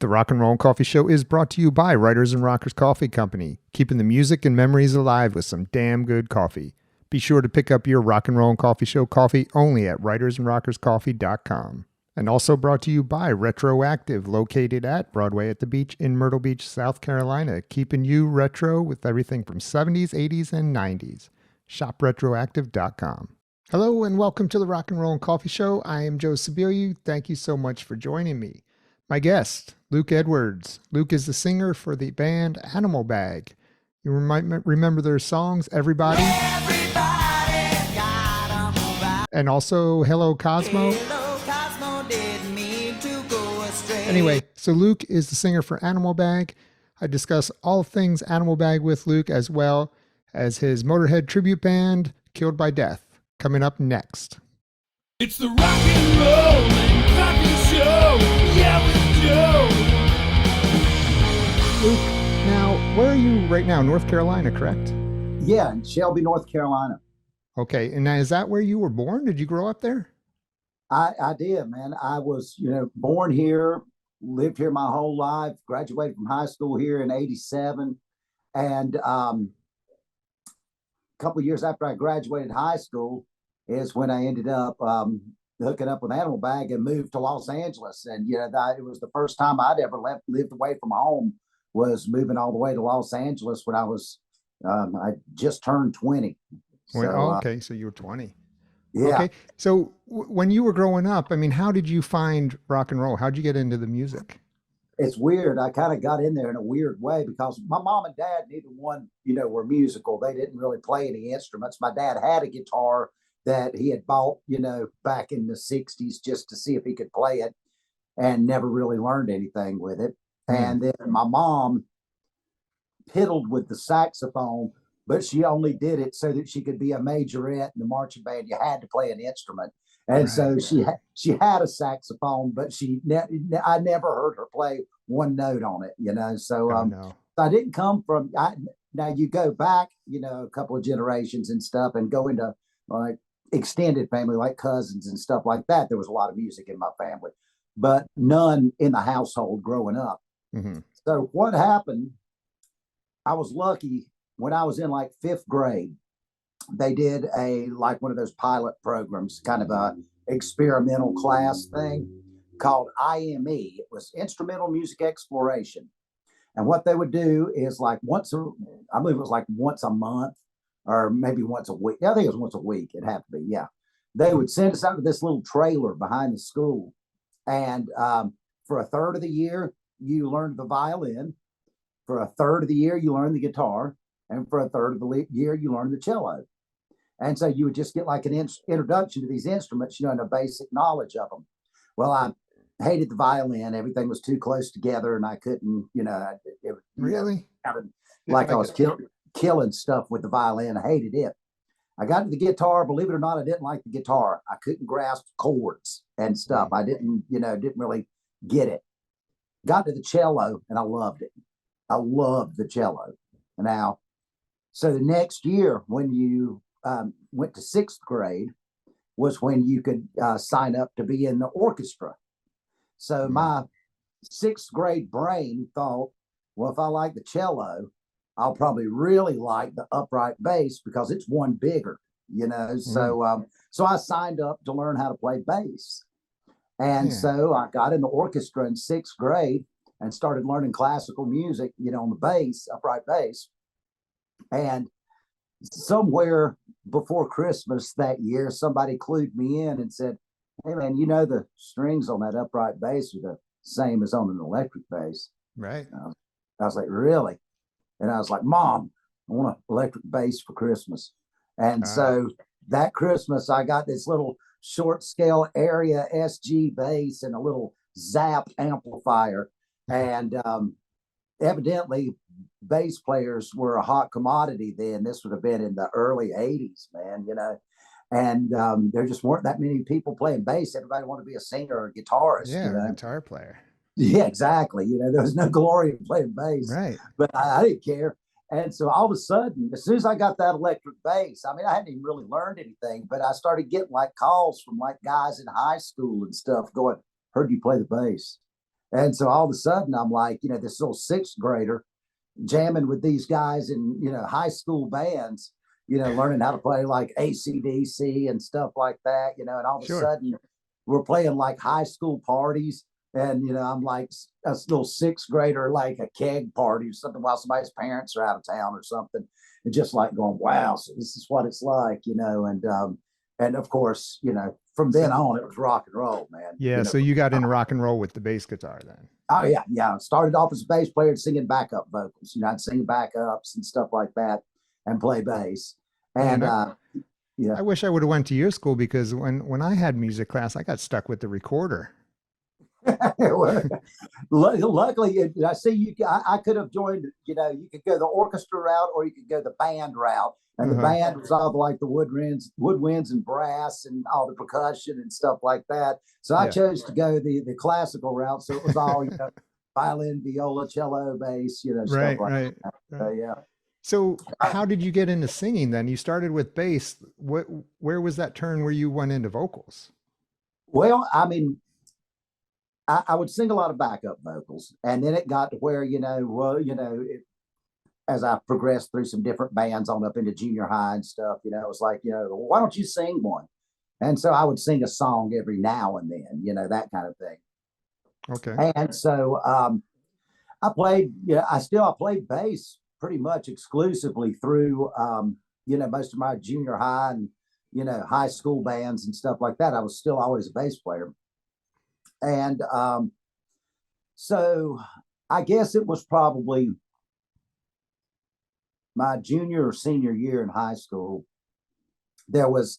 The Rock and Roll Coffee Show is brought to you by Writers and Rockers Coffee Company, keeping the music and memories alive with some damn good coffee. Be sure to pick up your Rock and Roll Coffee Show coffee only at writersandrockerscoffee.com. And also brought to you by Retroactive, located at Broadway at the Beach in Myrtle Beach, South Carolina, keeping you retro with everything from 70s, 80s, and 90s. ShopRetroactive.com. Hello and welcome to the Rock and Roll Coffee Show. I am Joe Sibilia. Thank you so much for joining me. My guest, Luke Edwards. Luke is the singer for the band Animal Bag. You might remember their songs, Everybody, and also Hello Cosmo. Anyway, so Luke is the singer for Animal Bag. I discuss all things Animal Bag with Luke, as well as his Motorhead tribute band, Killed by Death, coming up next. It's the Rock and Roll Coffee Show, yeah, with Joe. Luke, now, where are you right now? North Carolina, correct? Yeah, in Shelby, North Carolina. Okay, and now is that where you were born? Did you grow up there? I did, man. I was, born here, lived here my whole life, graduated from high school here in 87. And a couple of years after I graduated high school is when I ended up hooking up with Animal Bag and moved to Los Angeles. And, it was the first time I'd ever lived away from home, was moving all the way to Los Angeles when I was, I just turned 20. Okay, so you were 20. Yeah. Okay, so when you were growing up, I mean, how did you find rock and roll? How'd you get into the music? It's weird. I kind of got in there in a weird way because my mom and dad, neither one, were musical. They didn't really play any instruments. My dad had a guitar that he had bought, back in the 60s just to see if he could play it, and never really learned anything with it. And then my mom piddled with the saxophone, but she only did it so that she could be a majorette in the marching band. You had to play an instrument. And so she had a saxophone, but I never heard her play one note on it, So I didn't come from. Now you go back, a couple of generations and stuff, and go into like extended family, like cousins and stuff like that. There was a lot of music in my family, but none in the household growing up. Mm-hmm. So what happened? I was lucky when I was in like fifth grade. They did one of those pilot programs, kind of a experimental class thing called IME. It was Instrumental Music Exploration. And what they would do is I believe it was like once a month or maybe once a week. I think it was once a week. It'd have to be. Yeah. They would send us out to this little trailer behind the school. And for a third of the year, you learned the violin. For a third of the year, you learned the guitar. And for a third of the year, you learned the cello. And so you would just get like an introduction to these instruments, and a basic knowledge of them. Well, I hated the violin. Everything was too close together, and I couldn't, Really? Like I was killing stuff with the violin. I hated it. I got to the guitar. Believe it or not, I didn't like the guitar. I couldn't grasp chords and stuff. I didn't really get it. Got to the cello, and I loved it. I loved the cello. Now, so the next year, when you went to sixth grade, was when you could sign up to be in the orchestra. So my sixth grade brain thought, well, if I like the cello, I'll probably really like the upright bass because it's one bigger, So I signed up to learn how to play bass. And so I got in the orchestra in sixth grade and started learning classical music, on the bass, upright bass. And somewhere before Christmas that year, somebody clued me in and said, "Hey man, the strings on that upright bass are the same as on an electric bass." Right. I was like, "Really?" And I was like, "Mom, I want an electric bass for Christmas." And so that Christmas, I got this little short scale area SG bass and a little Zap amplifier. And evidently, bass players were a hot commodity then. This would have been in the early 80s, man, and there just weren't that many people playing bass. Everybody wanted to be a singer or a guitarist. Yeah, guitar player. Yeah, exactly. There was no glory in playing bass. Right. But I didn't care. And so all of a sudden, as soon as I got that electric bass, I mean, I hadn't even really learned anything, but I started getting like calls from like guys in high school and stuff going, "Heard you play the bass." And so all of a sudden, I'm like, this little sixth grader jamming with these guys in, high school bands, learning how to play like AC/DC and stuff like that, and all of a Sure. sudden we're playing like high school parties. And, I'm like a little sixth grader, like a keg party or something while somebody's parents are out of town or something. And just like going, wow, so this is what it's like, and of course, from then on, it was rock and roll, man. Yeah. So you got into rock and roll with the bass guitar then? Oh yeah, yeah. Started off as a bass player and singing backup vocals. I'd sing backups and stuff like that, and play bass. And yeah, I wish I would have went to your school, because when I had music class, I got stuck with the recorder. luckily, I see you. I could have joined. You could go the orchestra route, or you could go the band route. And the band was all like the woodwinds and brass and all the percussion and stuff like that. So I chose to go the classical route. So it was all violin, viola, cello, bass, stuff like that. So, yeah. So how did you get into singing then? You started with bass. Where was that turn where you went into vocals? Well, I mean, I would sing a lot of backup vocals, and then it got to where as I progressed through some different bands on up into junior high and stuff, it was like, why don't you sing one? And so I would sing a song every now and then, that kind of thing. Okay. And so I played, I played bass pretty much exclusively through, most of my junior high and, high school bands and stuff like that. I was still always a bass player. And so I guess it was probably my junior or senior year in high school. There was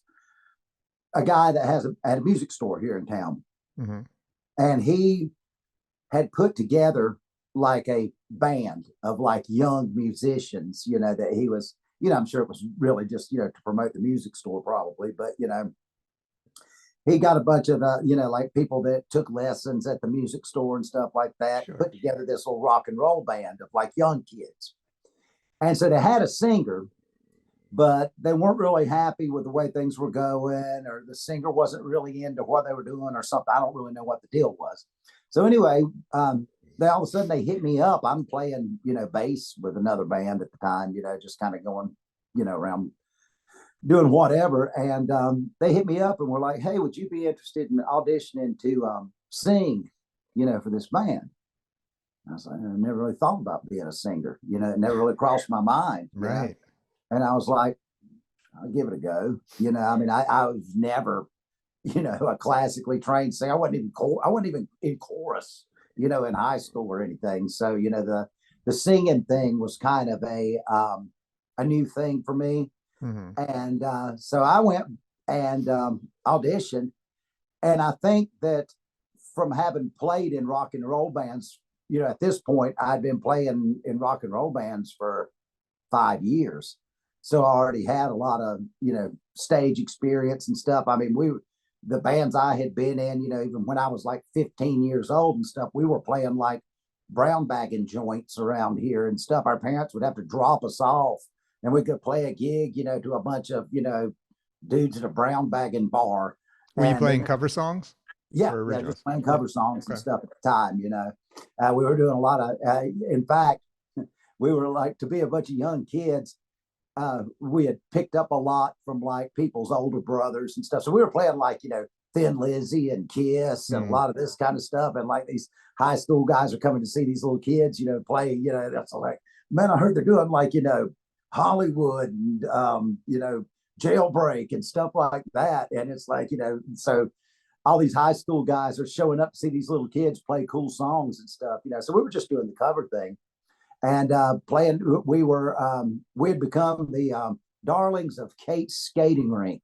a guy that had a music store here in town. Mm-hmm. And he had put together like a band of like young musicians, that he was, I'm sure it was really just, to promote the music store probably, but, he got a bunch of, like people that took lessons at the music store and stuff like that, put together this little rock and roll band of like young kids. And so they had a singer, but they weren't really happy with the way things were going, or the singer wasn't really into what they were doing or something. I don't really know what the deal was. So anyway, they all of a sudden they hit me up. I'm playing, bass with another band at the time, just kind of going, around doing whatever. And they hit me up and were like, hey, would you be interested in auditioning to sing, for this band? I was like, I never really thought about being a singer, it never really crossed my mind. Right. And I was like, I'll give it a go. I mean, I was never, a classically trained singer. I wasn't even in chorus, in high school or anything. So, the singing thing was kind of a new thing for me. Mm-hmm. And so I went and auditioned. And I think that from having played in rock and roll bands, at this point, I'd been playing in rock and roll bands for 5 years. So I already had a lot of, stage experience and stuff. I mean, the bands I had been in, even when I was like 15 years old and stuff, we were playing like brown bagging joints around here and stuff. Our parents would have to drop us off and we could play a gig, to a bunch of, dudes at a brown bagging bar. Were you playing cover songs? Yeah, just playing cover songs and stuff at the time, we were doing a lot of, in fact, we were like, to be a bunch of young kids, we had picked up a lot from like people's older brothers and stuff. So we were playing like, Thin Lizzy and Kiss and a lot of this kind of stuff. And like these high school guys are coming to see these little kids, play, that's like, man, I heard they're doing like, Hollywood and, Jailbreak and stuff like that. And it's like, so all these high school guys are showing up to see these little kids play cool songs and stuff, so we were just doing the cover thing and playing. We had become the darlings of Kate's skating rink.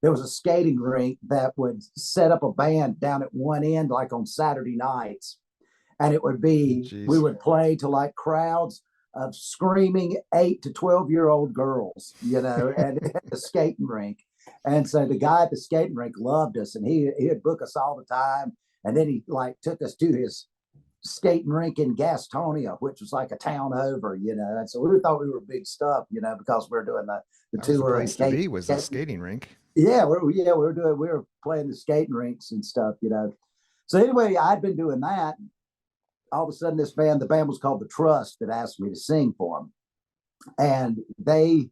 There was a skating rink that would set up a band down at one end, like on Saturday nights. And it would be, we would play to like crowds of screaming 8 to 12-year-old girls, and at the skating rink. And so the guy at the skating rink loved us, and he'd book us all the time. And then he like took us to his skating rink in Gastonia, which was like a town over, And so we thought we were big stuff, because we were doing the tour. The place to be was the skating rink. Yeah, we were playing the skating rinks and stuff, So anyway, I'd been doing that, all of a sudden this band, the band was called The Trust, that asked me to sing for them. And they,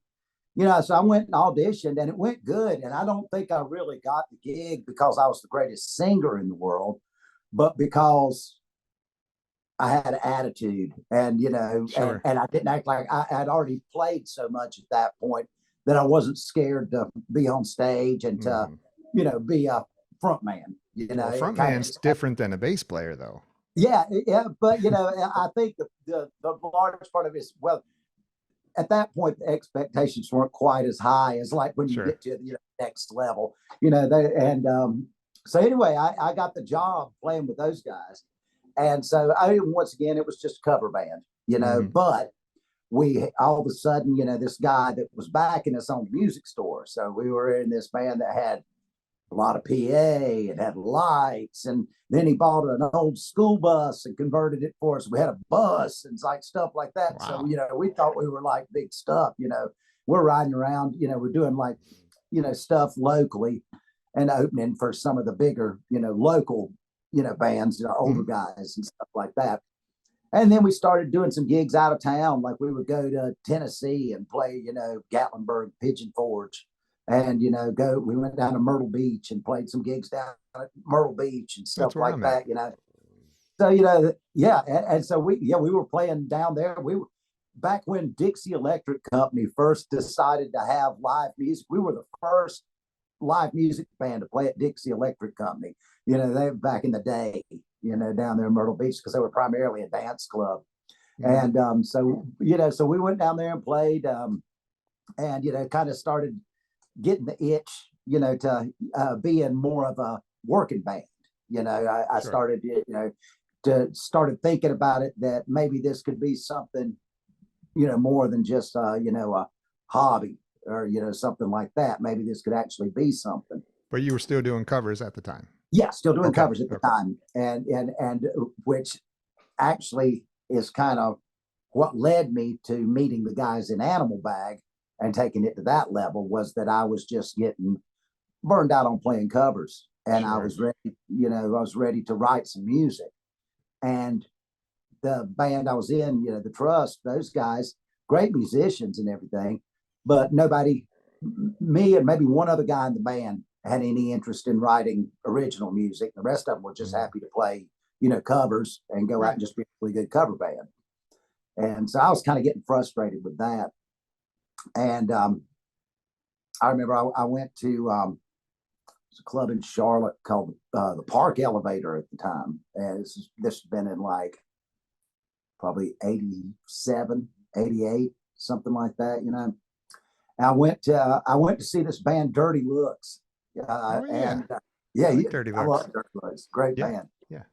so I went and auditioned and it went good. And I don't think I really got the gig because I was the greatest singer in the world, but because I had attitude and, Sure. and I didn't act like I had already played so much at that point that I wasn't scared to be on stage and to, be a front man, Well, frontman's different than a bass player, though. Yeah. But, I think the large part of it is, well, at that point, the expectations weren't quite as high as like when you Sure. get to the next level, so anyway, I got the job playing with those guys. And so once again, it was just a cover band, but we all of a sudden, this guy that was backing us on the music store. So we were in this band that had a lot of PA, it had lights, and then he bought an old school bus and converted it for us. We had a bus and like stuff like that. Wow. So, we thought we were like big stuff, we're riding around, we're doing like, stuff locally and opening for some of the bigger, local, bands, older guys and stuff like that. And then we started doing some gigs out of town. Like we would go to Tennessee and play, Gatlinburg, Pigeon Forge. And, we went down to Myrtle Beach and played some gigs down at Myrtle Beach and stuff like that, So, yeah. And so we were playing down there. We were back when Dixie Electric Company first decided to have live music. We were the first live music band to play at Dixie Electric Company. They back in the day, down there in Myrtle Beach, because they were primarily a dance club. Mm-hmm. And so we went down there and played and, kind of started getting the itch, to being more of a working band. I started, started thinking about it, that maybe this could be something, more than just, a hobby or, something like that. Maybe this could actually be something. But you were still doing covers at the time. Yeah, still doing covers at the time. And which actually is kind of what led me to meeting the guys in Animal Bag and taking it to that level, was that I was just getting burned out on playing covers. And I was ready, to write some music. And the band I was in, the Trust, those guys, great musicians and everything, but nobody, me and maybe one other guy in the band, had any interest in writing original music. The rest of them were just happy to play, covers and go out and just be a really good cover band. And so I was kind of getting frustrated with that. And I remember I went to a club in Charlotte called the Park Elevator at the time. And this has been in like probably 87, 88, something like that, And I went to see this band, Dirty Looks. And Dirty Looks. I love Dirty Looks. Great band. Yeah.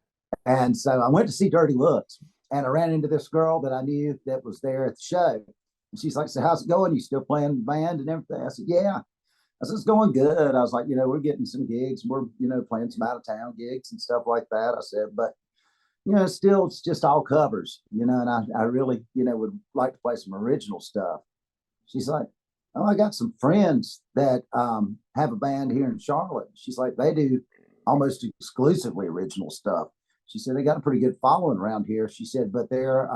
And so I went to see Dirty Looks, and I ran into this girl that I knew that was there at the show. And she's like, "So how's it going? You still playing the band and everything?" I said, "Yeah." I said, "It's going good." I was like, "We're getting some gigs. We're, playing some out of town gigs and stuff like that." I said, "But, still, it's just all covers, and I really, would like to play some original stuff." She's like, "Oh, I got some friends that have a band here in Charlotte." She's like, "They do almost exclusively original stuff." She said, "They got a pretty good following around here." She said, "But they're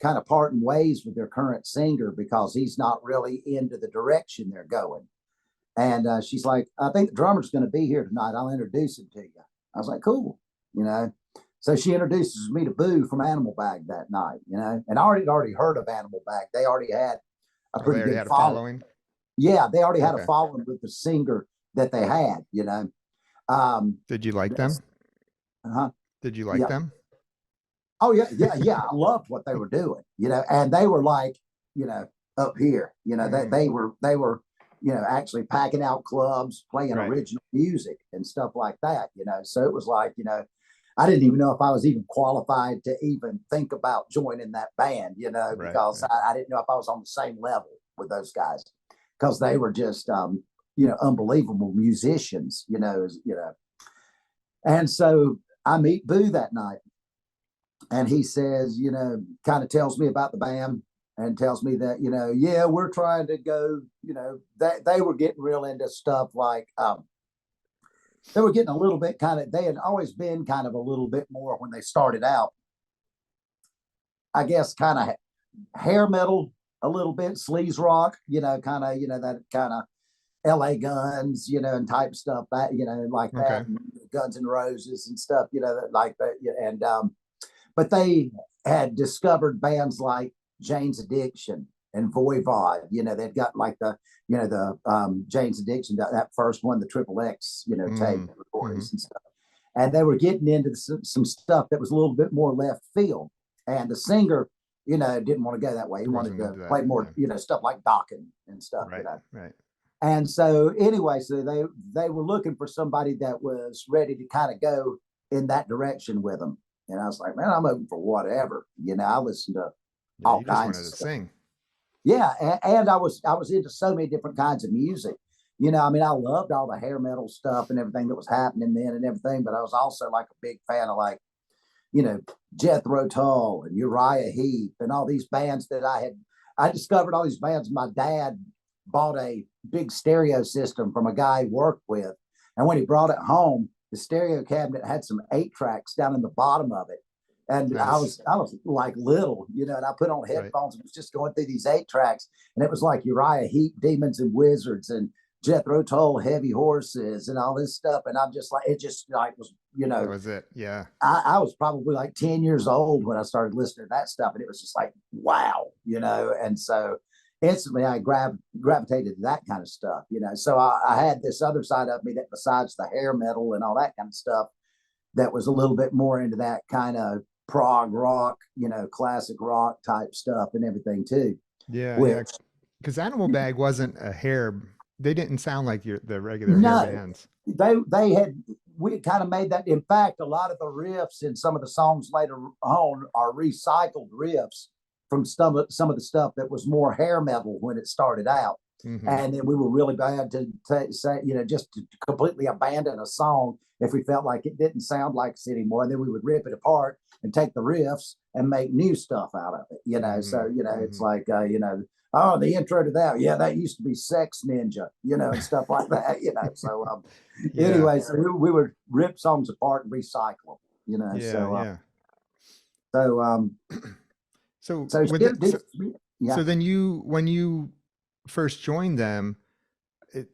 kind of parting ways with their current singer because he's not really into the direction they're going." And she's like, "I think the drummer's going to be here tonight. I'll introduce him to you." I was like, "Cool." So she introduces me to Boo from Animal Bag that night, and I already heard of Animal Bag. They already had a pretty good following. Yeah, they already had a following with the singer that they had, Did you like them? Uh-huh. Did you like them? Oh, yeah. I loved what they were doing, and they were like, up here, they were, actually packing out clubs, playing original music and stuff like that, So it was like, I didn't even know if I was even qualified to even think about joining that band, because I didn't know if I was on the same level with those guys, because they were just, unbelievable musicians, And so I meet Boo that night, and he says, kind of tells me about the band and tells me that, we're trying to go, they were getting real into stuff like, they were getting a little bit they had always been kind of a little bit more when they started out I guess, kind of hair metal a little bit, sleaze rock, kind of, that kind of LA Guns, and type stuff that, like Okay. that, and Guns N' Roses and stuff, like that. And, but they had discovered bands like Jane's Addiction and Voivod, they'd got like the Jane's Addiction, that first one, the Triple X, tape recordings and stuff. And they were getting into some stuff that was a little bit more left field. And the singer, didn't want to go that way. He wanted to play more, stuff like Dokken and stuff, Right. Right. And so anyway, so they were looking for somebody that was ready to kind of go in that direction with them. And I was like, man, I'm open for whatever. I listened to all you just kinds wanted of to stuff. sing. Yeah, and I was into so many different kinds of music. I mean, I loved all the hair metal stuff and everything that was happening then and everything, but I was also like a big fan of like, Jethro Tull and Uriah Heep and all these bands that I discovered all these bands. My dad bought a big stereo system from a guy he worked with. And when he brought it home, the stereo cabinet had some 8-tracks down in the bottom of it. And Nice. I was like little, and I put on headphones and was just going through these 8-tracks. And it was like Uriah Heep, Demons and Wizards, and Jethro Tull, Heavy Horses, and all this stuff. And I'm just like, it just like was, That was it. Yeah. I was probably like 10 years old when I started listening to that stuff. And it was just like, wow, and so instantly I gravitated to that kind of stuff, So I had this other side of me that, besides the hair metal and all that kind of stuff, that was a little bit more into that kind of prog rock, classic rock type stuff and everything too. Yeah. Which, Yeah. Because Animal Bag wasn't a hair. They didn't sound like the regular no, hair bands. We kind of made that. In fact, a lot of the riffs in some of the songs later on are recycled riffs from some of the stuff that was more hair metal when it started out. Mm-hmm. And then we were really bad to say, just to completely abandon a song if we felt like it didn't sound like us anymore. And then we would rip it apart and take the riffs and make new stuff out of it, Mm-hmm. So, it's like, oh, the intro to that. Yeah, that used to be Sex Ninja, and stuff like that, So, Yeah. anyway, so we would rip songs apart and recycle them, Yeah. so, Yeah. so, So yeah. so then when you first joined them,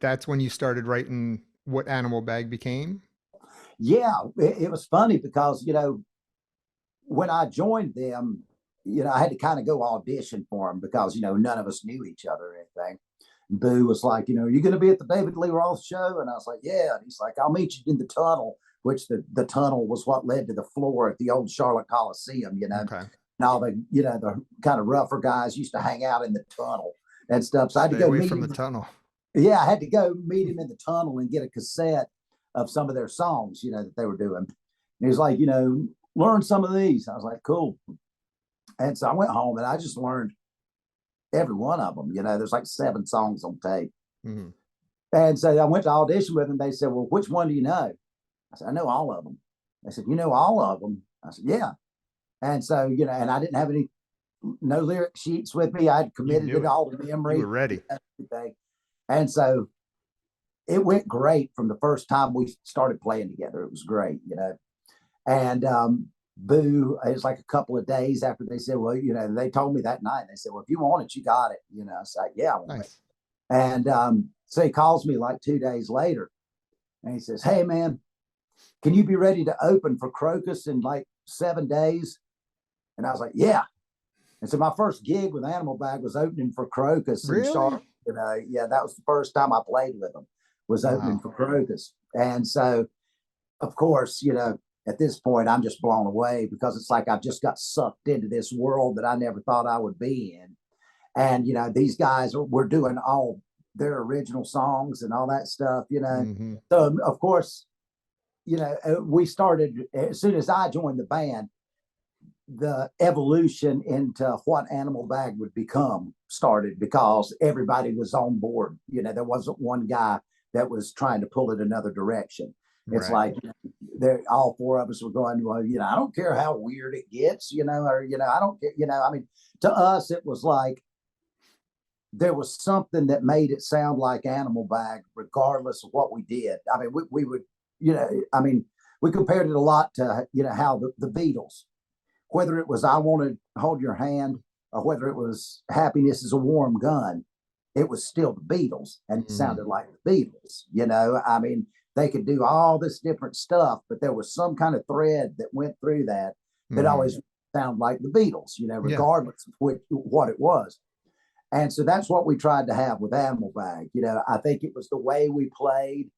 that's when you started writing what Animal Bag became? Yeah, it was funny because, when I joined them, I had to kind of go audition for them because, none of us knew each other or anything. Boo was like, are you going to be at the David Lee Roth show? And I was like, yeah. And he's like, I'll meet you in the tunnel, which the tunnel was what led to the floor at the old Charlotte Coliseum, Okay. And all the, the kind of rougher guys used to hang out in the tunnel and stuff. So I had to Stay go away meet from him. the tunnel. Yeah, I had to go meet him in the tunnel and get a cassette of some of their songs, that they were doing. And he was like, learn some of these. I was like, cool. And so I went home and I just learned every one of them. There's like 7 songs on tape. Mm-hmm. And so I went to audition with them. They said, well, which one do you know? I said, I know all of them. They said, you know all of them? I said, yeah. And so, and I didn't have no lyric sheets with me. I had committed it all to memory. You were ready. And so it went great from the first time we started playing together. It was great, And Boo, it was like a couple of days after they said, well, they told me that night. They said, well, if you want it, you got it. I said, yeah, I want Nice. it. And so he calls me like 2 days later and he says, hey, man, can you be ready to open for Crocus in like 7 days? And I was like, yeah. And so my first gig with Animal Bag was opening for Crocus in Charlotte. Yeah, that was the first time I played with them, was opening for Crocus. And so, of course, at this point, I'm just blown away because it's like I've just got sucked into this world that I never thought I would be in. And, these guys were doing all their original songs and all that stuff, Mm-hmm. So, of course, we started, as soon as I joined the band, the evolution into what Animal Bag would become started because everybody was on board. There wasn't one guy that was trying to pull it another direction. It's Right. like they're all 4 of us were going, well, I don't care how weird it gets, or, I don't care, I mean, to us, it was like there was something that made it sound like Animal Bag, regardless of what we did. I mean, we would, I mean, we compared it a lot to, how the Beatles, whether it was I Want to Hold Your Hand or whether it was Happiness is a Warm Gun, it was still the Beatles and it sounded like the Beatles. You know, I mean, they could do all this different stuff, but there was some kind of thread that went through that always sounded like the Beatles, you know, regardless of what it was. And so that's what we tried to have with Animal Bag. You know, I think it was the way we played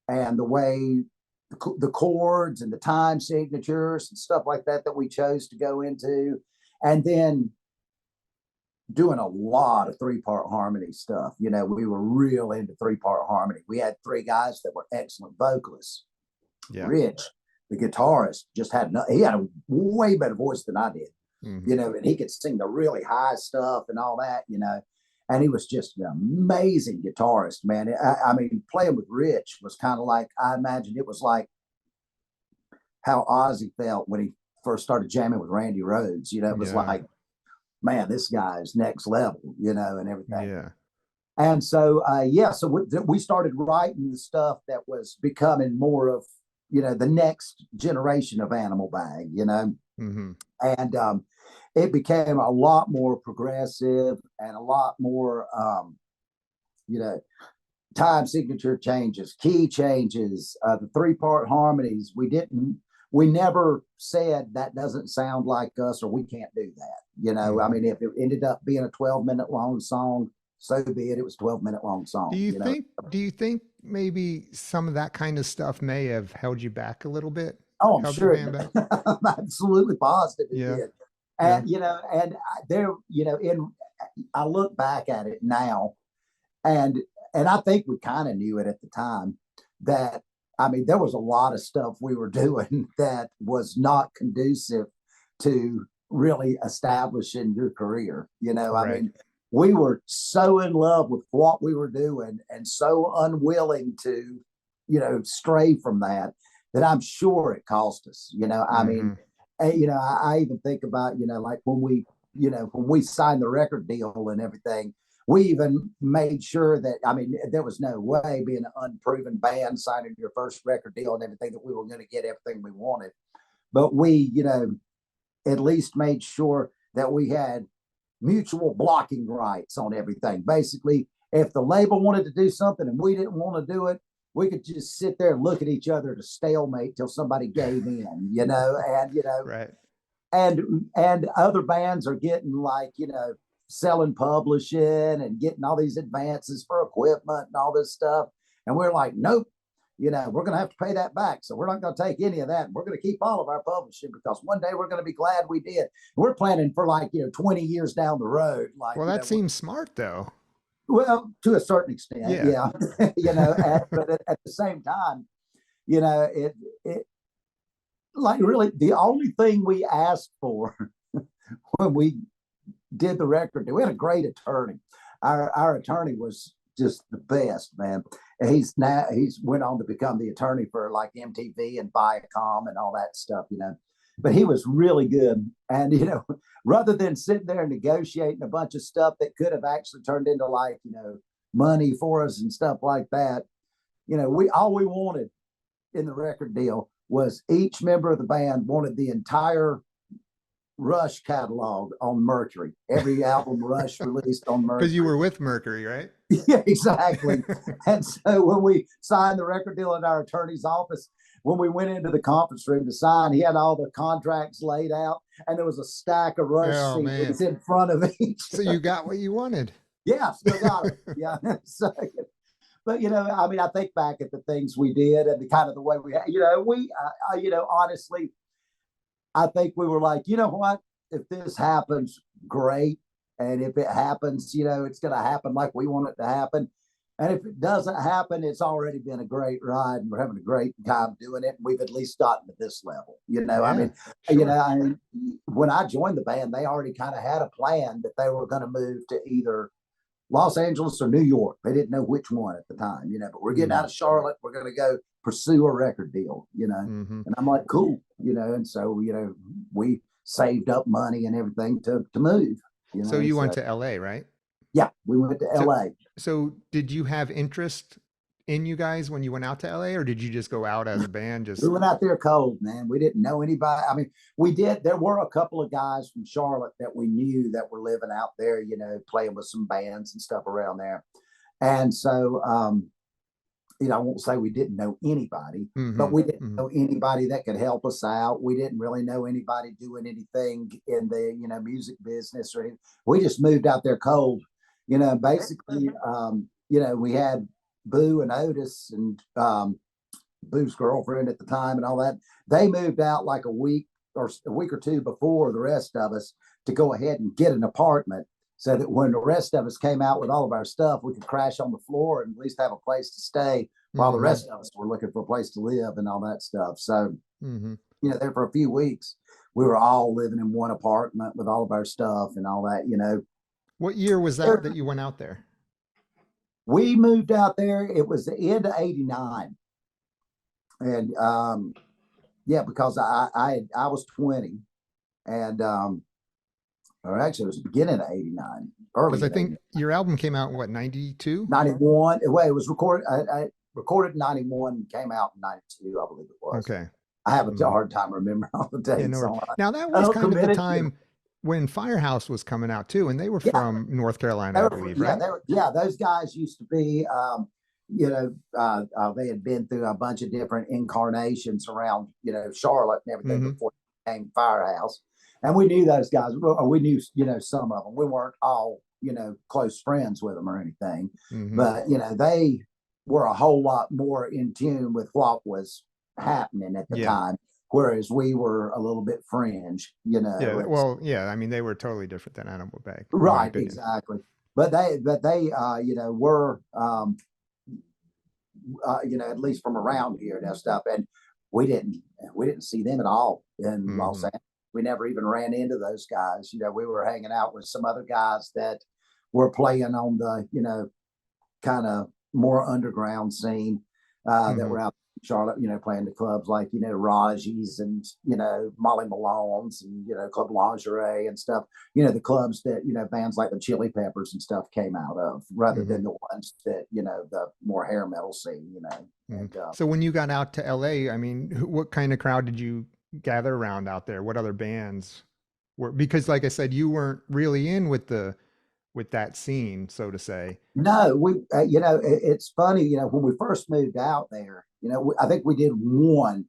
and the way the chords and the time signatures and stuff like that that we chose to go into. And then doing a lot of 3-part harmony stuff. You know, we were real into 3-part harmony. We had 3 guys that were excellent vocalists. Yeah. Rich, the guitarist, he had a way better voice than I did. You know, and he could sing the really high stuff and all that, you know, and he was just an amazing guitarist, man. I mean, playing with Rich was kind of like, I imagine it was like how Ozzy felt when he first started jamming with Randy Rhoads. You know, it was like, man, this guy's next level, you know, and everything. Yeah. And so, so we started writing the stuff that was becoming more of, you know, the next generation of Animal Bag, you know. And it became a lot more progressive and a lot more, you know, time signature changes, key changes, the 3-part harmonies. We never said that doesn't sound like us or we can't do that. You know, I mean, if it ended up being a 12-minute long song, so be it. It was a 12-minute long song. Do you think maybe some of that kind of stuff may have held you back a little bit? Oh, I'm sure. I'm absolutely positive it did. And, you know, and there, you know, I look back at it now and I think we kind of knew it at the time that, I mean, there was a lot of stuff we were doing that was not conducive to really establishing your career. You know, I mean, we were so in love with what we were doing and so unwilling to, you know, stray from that I'm sure it cost us, you know. I mean, you know, I even think about, you know, like when we signed the record deal and everything, we even made sure that, I mean, there was no way being an unproven band signing your first record deal and everything that we were going to get everything we wanted. But we, you know, at least made sure that we had mutual blocking rights on everything. Basically, if the label wanted to do something and we didn't want to do it, we could just sit there and look at each other to stalemate till somebody gave in, you know, and, you know, and other bands are getting like, you know, selling publishing and getting all these advances for equipment and all this stuff. And we're like, nope, you know, we're going to have to pay that back. So we're not going to take any of that. We're going to keep all of our publishing because one day we're going to be glad we did. We're planning for like, you know, 20 years down the road. Like, well, that seems smart though. Well, to a certain extent, yeah. You know, but at the same time, you know, it like really the only thing we asked for when we did the record, we had a great attorney. Our attorney was just the best, man. He's went on to become the attorney for like MTV and Viacom and all that stuff, you know. But he was really good. And, you know, rather than sitting there negotiating a bunch of stuff that could have actually turned into like, you know, money for us and stuff like that, you know, all we wanted in the record deal was each member of the band wanted the entire Rush catalog on Mercury. Every album Rush released on Mercury. Because you were with Mercury, right? Yeah, exactly. And so when we signed the record deal in our attorney's office, when we went into the conference room to sign, he had all the contracts laid out, and there was a stack of Rush CDs in front of each. So you got what you wanted. Yeah, still got it. Yeah. So, but, you know, I mean, I think back at the things we did and the kind of the way we, you know, you know, honestly, I think we were like, you know what, if this happens, great. And if it happens, you know, it's going to happen like we want it to happen. And if it doesn't happen, it's already been a great ride and we're having a great time doing it. We've at least gotten to this level, you know. I mean, you know, when I joined the band, they already kind of had a plan that they were going to move to either Los Angeles or New York. They didn't know which one at the time, you know, but we're getting out of Charlotte. We're going to go pursue a record deal, you know. And I'm like, cool, you know. And so, you know, we saved up money and everything to move. You know? So you went to LA, right? Yeah, we went to LA. So did you have interest in you guys when you went out to LA, or did you just go out as a band? We Just went out there cold, man. We didn't know anybody. I mean, we did. There were a couple of guys from Charlotte that we knew that were living out there, playing with some bands and stuff around there. And so, I won't say we didn't know anybody, but we didn't know anybody that could help us out. We didn't really know anybody doing anything in the, music business or anything. We just moved out there cold, basically, we had Boo and Otis and Boo's girlfriend at the time and all that. They moved out like a week or two before the rest of us to go ahead and get an apartment, so that when the rest of us came out with all of our stuff, we could crash on the floor and at least have a place to stay while the rest of us were looking for a place to live and all that stuff. So, there for a few weeks, we were all living in one apartment with all of our stuff and all that. What year was that you went out there? We moved out there. It was the end of '89. And because I was 20 and or actually it was the beginning of '89. Because I think your album came out in what, 92? 91. Well, it was recorded. I recorded in 91 and came out in 92, I believe it was. Okay. I have a hard time remembering all the dates. Yeah, now that was kind of the time when Firehouse was coming out too, and they were from North Carolina, I believe, right? Those guys used to be they had been through a bunch of different incarnations around, Charlotte and everything before it became Firehouse. And we knew those guys. We knew, some of them. We weren't all, close friends with them or anything. But, they were a whole lot more in tune with what was happening at the time. Whereas we were a little bit fringe, Yeah, well, I mean, they were totally different than Animal Bag. Right, exactly. But they were, at least from around here and stuff. And we didn't see them at all in Los Angeles. We never even ran into those guys. We were hanging out with some other guys that were playing on the, kind of more underground scene that were out in Charlotte, playing the clubs like, Raji's and, Molly Malone's and, Club Lingerie and stuff, the clubs that, bands like the Chili Peppers and stuff came out of, rather than the ones that, the more hair metal scene, And, so when you got out to LA, I mean, what kind of crowd did you gather around out there? What other bands were, because like I said, you weren't really in with that scene, so to say. No, we, it's funny, when we first moved out there, I think we did one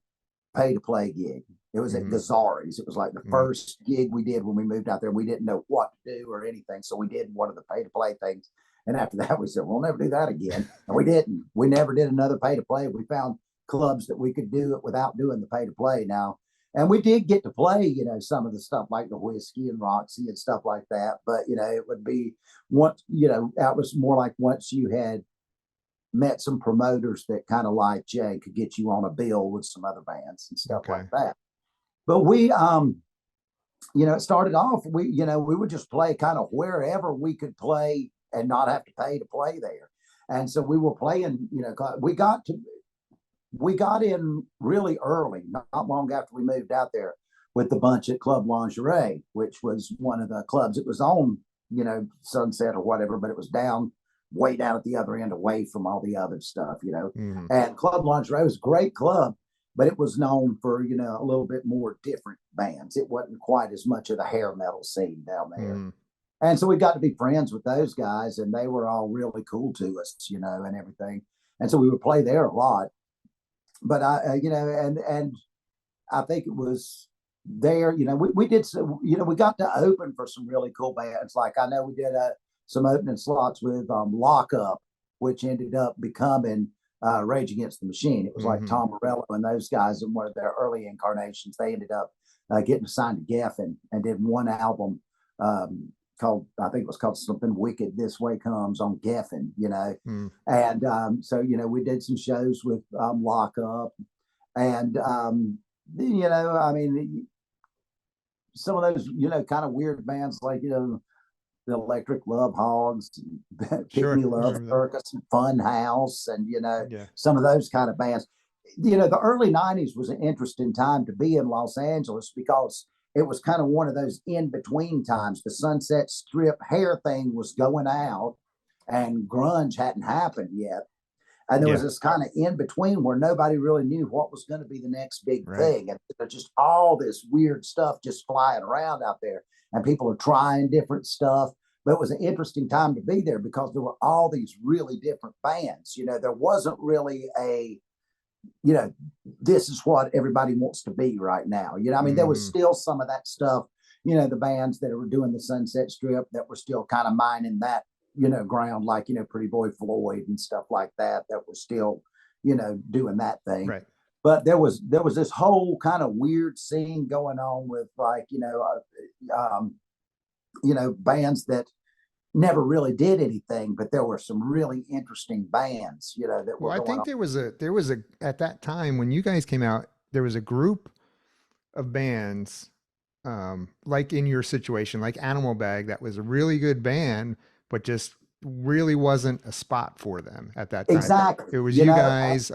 pay to play gig. It was at Gazzari's. It was like the first gig we did when we moved out there. We didn't know what to do or anything. So we did one of the pay to play things. And after that, we said, we'll never do that again. And we didn't. We never did another pay to play. We found clubs that we could do it without doing the pay to play now. And we did get to play, some of the stuff like the Whiskey and Roxy and stuff like that. But, it would be once, that was more like once you had met some promoters that kind of like Jay could get you on a bill with some other bands and stuff like that. But we, it started off, we would just play kind of wherever we could play and not have to pay to play there. And so we were playing, we got in really early, not long after we moved out there, with the bunch at Club Lingerie, which was one of the clubs. It was on, Sunset or whatever, but it was way down at the other end, away from all the other stuff, And Club Lingerie was a great club, but it was known for, a little bit more different bands. It wasn't quite as much of the hair metal scene down there. And so we got to be friends with those guys, and they were all really cool to us, and everything. And so we would play there a lot. But and I think it was there, we did some, we got to open for some really cool bands. Like I know we did some opening slots with Lockup, which ended up becoming Rage Against the Machine. It was like Tom Morello and those guys in one of their early incarnations. They ended up getting signed to Geffen and did one album called, I think it was called something Wicked This Way Comes on Geffen, And so, we did some shows with Lockup and, I mean, some of those, kind of weird bands like, the Electric Love Hogs, Pick Me Love Circus, and Fun House, and, some of those kind of bands. The early 90s was an interesting time to be in Los Angeles because it was kind of one of those in-between times. The Sunset Strip hair thing was going out and grunge hadn't happened yet. And there was Yeah. this kind of in between where nobody really knew what was going to be the next big Right. thing. And there's just all this weird stuff just flying around out there. And people are trying different stuff. But it was an interesting time to be there because there were all these really different bands. You know, there wasn't really a, you know, this is what everybody wants to be right now. You know, I mean, there was still some of that stuff, you know, the bands that were doing the Sunset Strip that were still kind of mining that, you know, ground, like, you know, Pretty Boy Floyd and stuff like that, that were still, you know, doing that thing. Right. But there was this whole kind of weird scene going on with, like, you know, bands that never really did anything, but there were some really interesting bands, you know, that were Well, I going think on. there was a at that time when you guys came out, there was a group of bands, like in your situation, like Animal Bag, that was a really good band, but just really wasn't a spot for them at that time. Exactly. It was You you know, guys,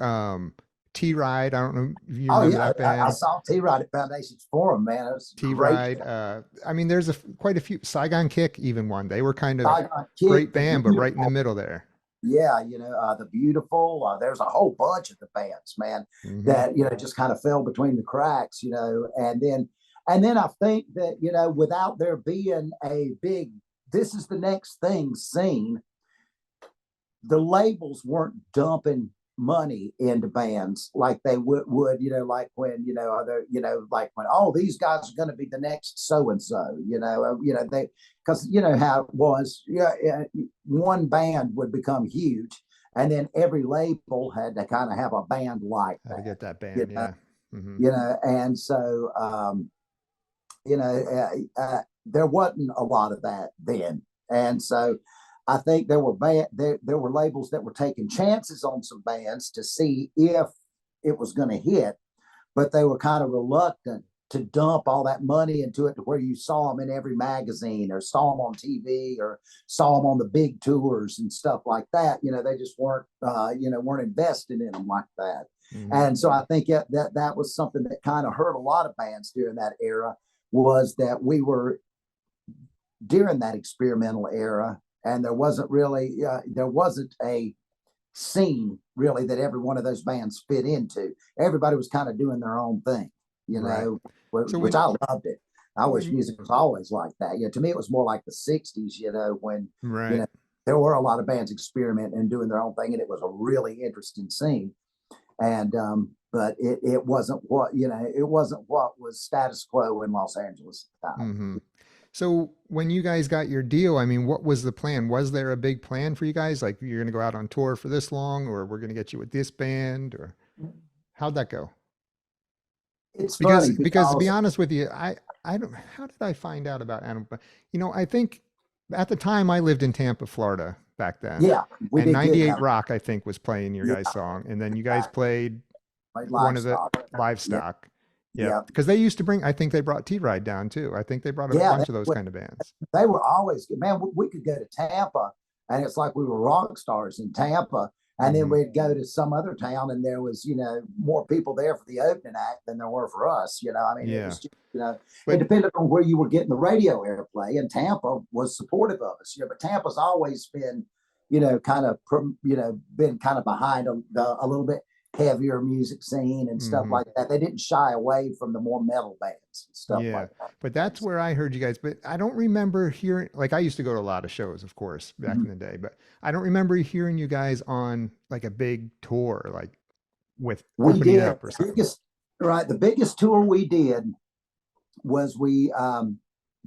T Ride. I don't know if you oh remember yeah, that I band. saw T Ride at Foundations Forum, man. It was a T great Ride. I mean, there's quite a few. Saigon Kick, even one. They were kind of Saigon Kick, great the band, but right in the Beautiful. middle there. Yeah, you know, the Beautiful. There's a whole bunch of the bands, man, Hmm. that, you know, just kind of fell between the cracks, you know, and then I think that, you know, without there being a big this is the next thing scene, the labels weren't dumping money into bands like they would, you know, like when, you know, other, you know, like when, oh, these guys are going to be the next so and so, you know, they, because you know how it was, yeah, one band would become huge, and then every label had to kind of have a band like How to that, get that you band? know, Yeah. Hmm. and so, you know, there wasn't a lot of that then, and so I think there were labels that were taking chances on some bands to see if it was going to hit, but they were kind of reluctant to dump all that money into it to where you saw them in every magazine or saw them on TV or saw them on the big tours and stuff like that. You know, they just weren't invested in them like that. Hmm. And so I think that was something that kind of hurt a lot of bands during that era, was that we were during that experimental era, and there wasn't a scene really that every one of those bands fit into. Everybody was kind of doing their own thing, you Right. know, So which I loved it. I wish when music was always like that. You know, to me, it was more like the '60s, you know, when, you right. know, there were a lot of bands experimenting and doing their own thing, and it was a really interesting scene. And but it wasn't what, you know, it wasn't what was status quo in Los Angeles at the time. Hmm. So when you guys got your deal, I mean, what was the plan? Was there a big plan for you guys? Like you're going to go out on tour for this long, or we're going to get you with this band, or how'd that go? It's Because funny to be because honest with you, I don't. How did I find out about Animal? You know, I think at the time I lived in Tampa, Florida back then, yeah, we and did good 98 now. Rock I think was playing your Yeah, guys' song, and then you guys back played played one of the livestock. Yeah, livestock. Yeah, yeah, because they used to bring. I think they brought T Ride down too. I think they brought a yeah. bunch of those kind of bands. They were always, man. We could go to Tampa, and it's like we were rock stars in Tampa, and then Hmm. we'd go to some other town, and there was, you know, more people there for the opening act than there were for us. You know, I mean, it Yeah, was just, you know, it but depended on where you were getting the radio airplay, and Tampa was supportive of us. You know, but Tampa's always been, you know, kind of, you know, been kind of behind a little bit heavier music scene and stuff hmm like that. They didn't shy away from the more metal bands and stuff yeah, like that. but that's where I heard you guys. But I don't remember hearing. Like I used to go to a lot of shows, of course, back in Mhm. the day. But I don't remember hearing you guys on like a big tour, like with We opening did up or the something. biggest, right. The biggest tour we did was we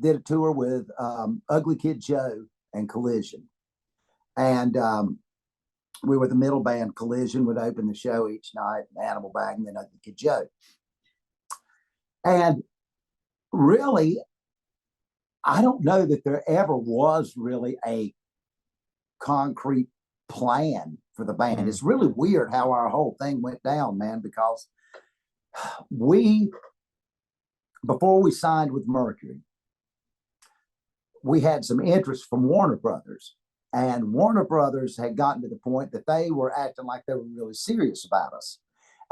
did a tour with Ugly Kid Joe and Collision, and we were the middle band. Collision would open the show each night, Animal Bag, and then Ugly Kid Joe. And really, I don't know that there ever was really a concrete plan for the band. Mm, It's really weird how our whole thing went down, man, because we, before we signed with Mercury, we had some interest from Warner Brothers. And Warner Brothers had gotten to the point that they were acting like they were really serious about us.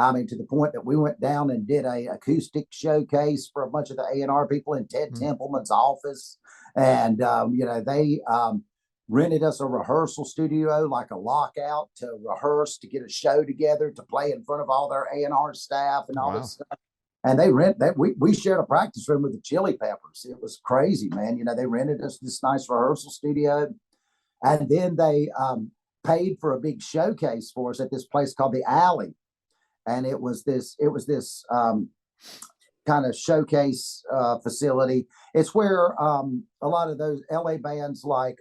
I mean, to the point that we went down and did a acoustic showcase for a bunch of the A&R people in Ted mm, Templeman's office. And, you know, rented us a rehearsal studio, like a lockout, to rehearse, to get a show together, to play in front of all their A&R staff and all Wow. this stuff. And they rent that. We shared a practice room with the Chili Peppers. It was crazy, man. You know, they rented us this nice rehearsal studio, and then they paid for a big showcase for us at this place called the Alley. And it was this kind of showcase facility. It's where a lot of those LA bands like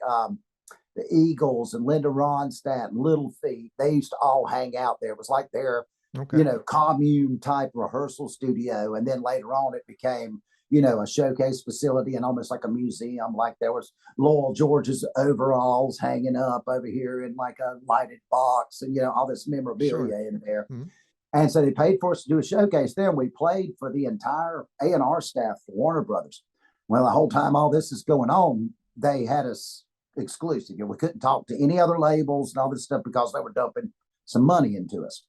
the Eagles and Linda Ronstadt and Little Feat, they used to all hang out there. It was like their, Okay. you know, commune type rehearsal studio. And then later on, it became, you know, a showcase facility and almost like a museum. Like there was Lowell George's overalls hanging up over here in like a lighted box, and, you know, all this memorabilia in there. Mhm. And so they paid for us to do a showcase there, and we played for the entire A&R staff for Warner Brothers. Well, the whole time all this is going on, they had us exclusive. We couldn't talk to any other labels and all this stuff because they were dumping some money into us.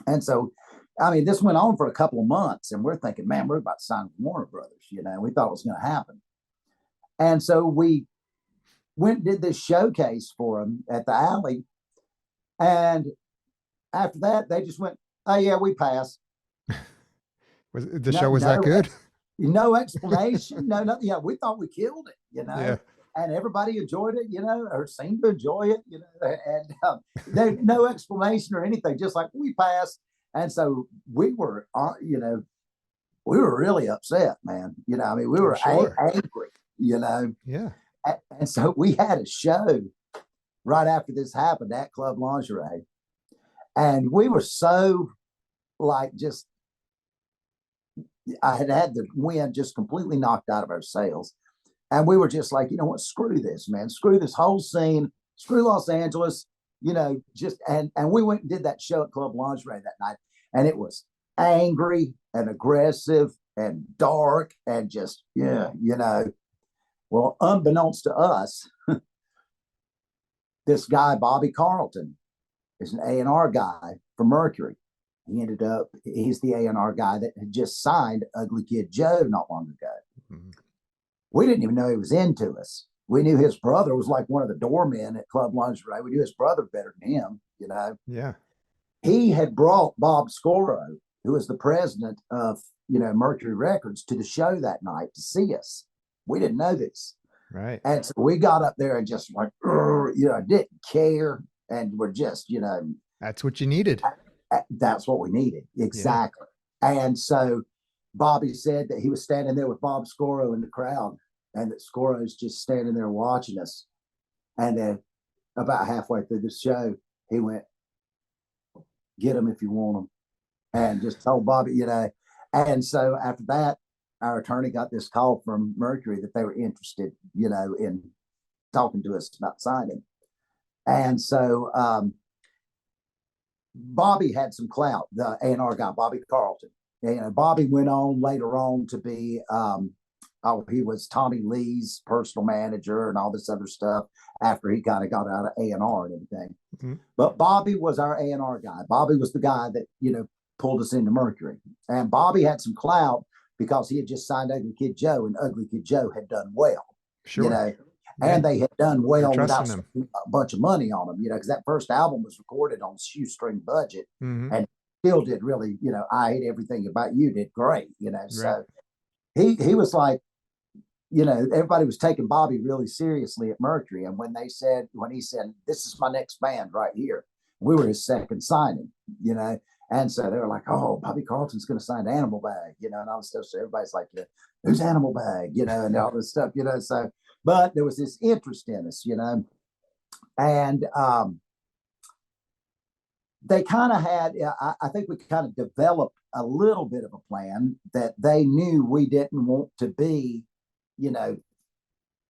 And so, I mean, this went on for a couple of months, and we're thinking, man, we're about to sign with Warner Brothers. You know, we thought it was going to happen. And so we went and did this showcase for them at the Alley. And after that, they just went, oh, yeah, we passed. The show was that good? No explanation. No, nothing. Yeah, we thought we killed it, you know. Yeah. And everybody enjoyed it, you know, or seemed to enjoy it, you know, and there no explanation or anything, just like we passed. And so we were, you know, we were really upset, man. You know, I mean, we were sure. angry, you know. Yeah. And so we had a show right after this happened at Club Lingerie. And we were so like just, I had the wind just completely knocked out of our sails. And we were just like, you know what, screw this, man. Screw this whole scene. Screw Los Angeles, you know, just, and we went and did that show at Club Lingerie that night. And it was angry and aggressive and dark and just, yeah, you know. Well, unbeknownst to us, this guy, Bobby Carlton, is an A&R guy for Mercury. He's the A&R guy that had just signed Ugly Kid Joe not long ago. Mm-hmm. We didn't even know he was into us. We knew his brother was like one of the doormen at Club Lingerie. We knew his brother better than him, you know. Yeah. He had brought Bob Scoro, who was the president of, you know, Mercury Records, to the show that night to see us. We didn't know this. Right. And so we got up there and just like, you know, didn't care. And we're just, you know. That's what you needed. That's what we needed. Exactly. Yeah. And so Bobby said that he was standing there with Bob Scoro in the crowd, and that Scoro's just standing there watching us. And then about halfway through the show, he went, get them if you want them. And just told Bobby, you know. And so after that, our attorney got this call from Mercury that they were interested, you know, in talking to us about signing. And so Bobby had some clout, the A&R guy, Bobby Carlton. And, you know, Bobby went on later on to be, he was Tommy Lee's personal manager and all this other stuff after he kind of got out of A&R and everything. Mm-hmm. But Bobby was our A&R guy. Bobby was the guy that, you know, pulled us into Mercury. And Bobby had some clout because he had just signed Ugly Kid Joe, and Ugly Kid Joe had done well. Sure. You know, yeah. And they had done well without a bunch of money on them, you know, because that first album was recorded on shoestring budget, mm-hmm. and still did really, you know, I Hate Everything About You did great, you know. Right. So he was like, you know, everybody was taking Bobby really seriously at Mercury. And when he said, this is my next band right here, we were his second signing, you know. And so they were like, oh, Bobby Carlton's going to sign Animal Bag, you know, and all this stuff. So everybody's like, yeah, who's Animal Bag, you know, and all this stuff, you know. So, but there was this interest in us, you know. And they kind of had, I think we kind of developed a little bit of a plan that they knew we didn't want to be, you know,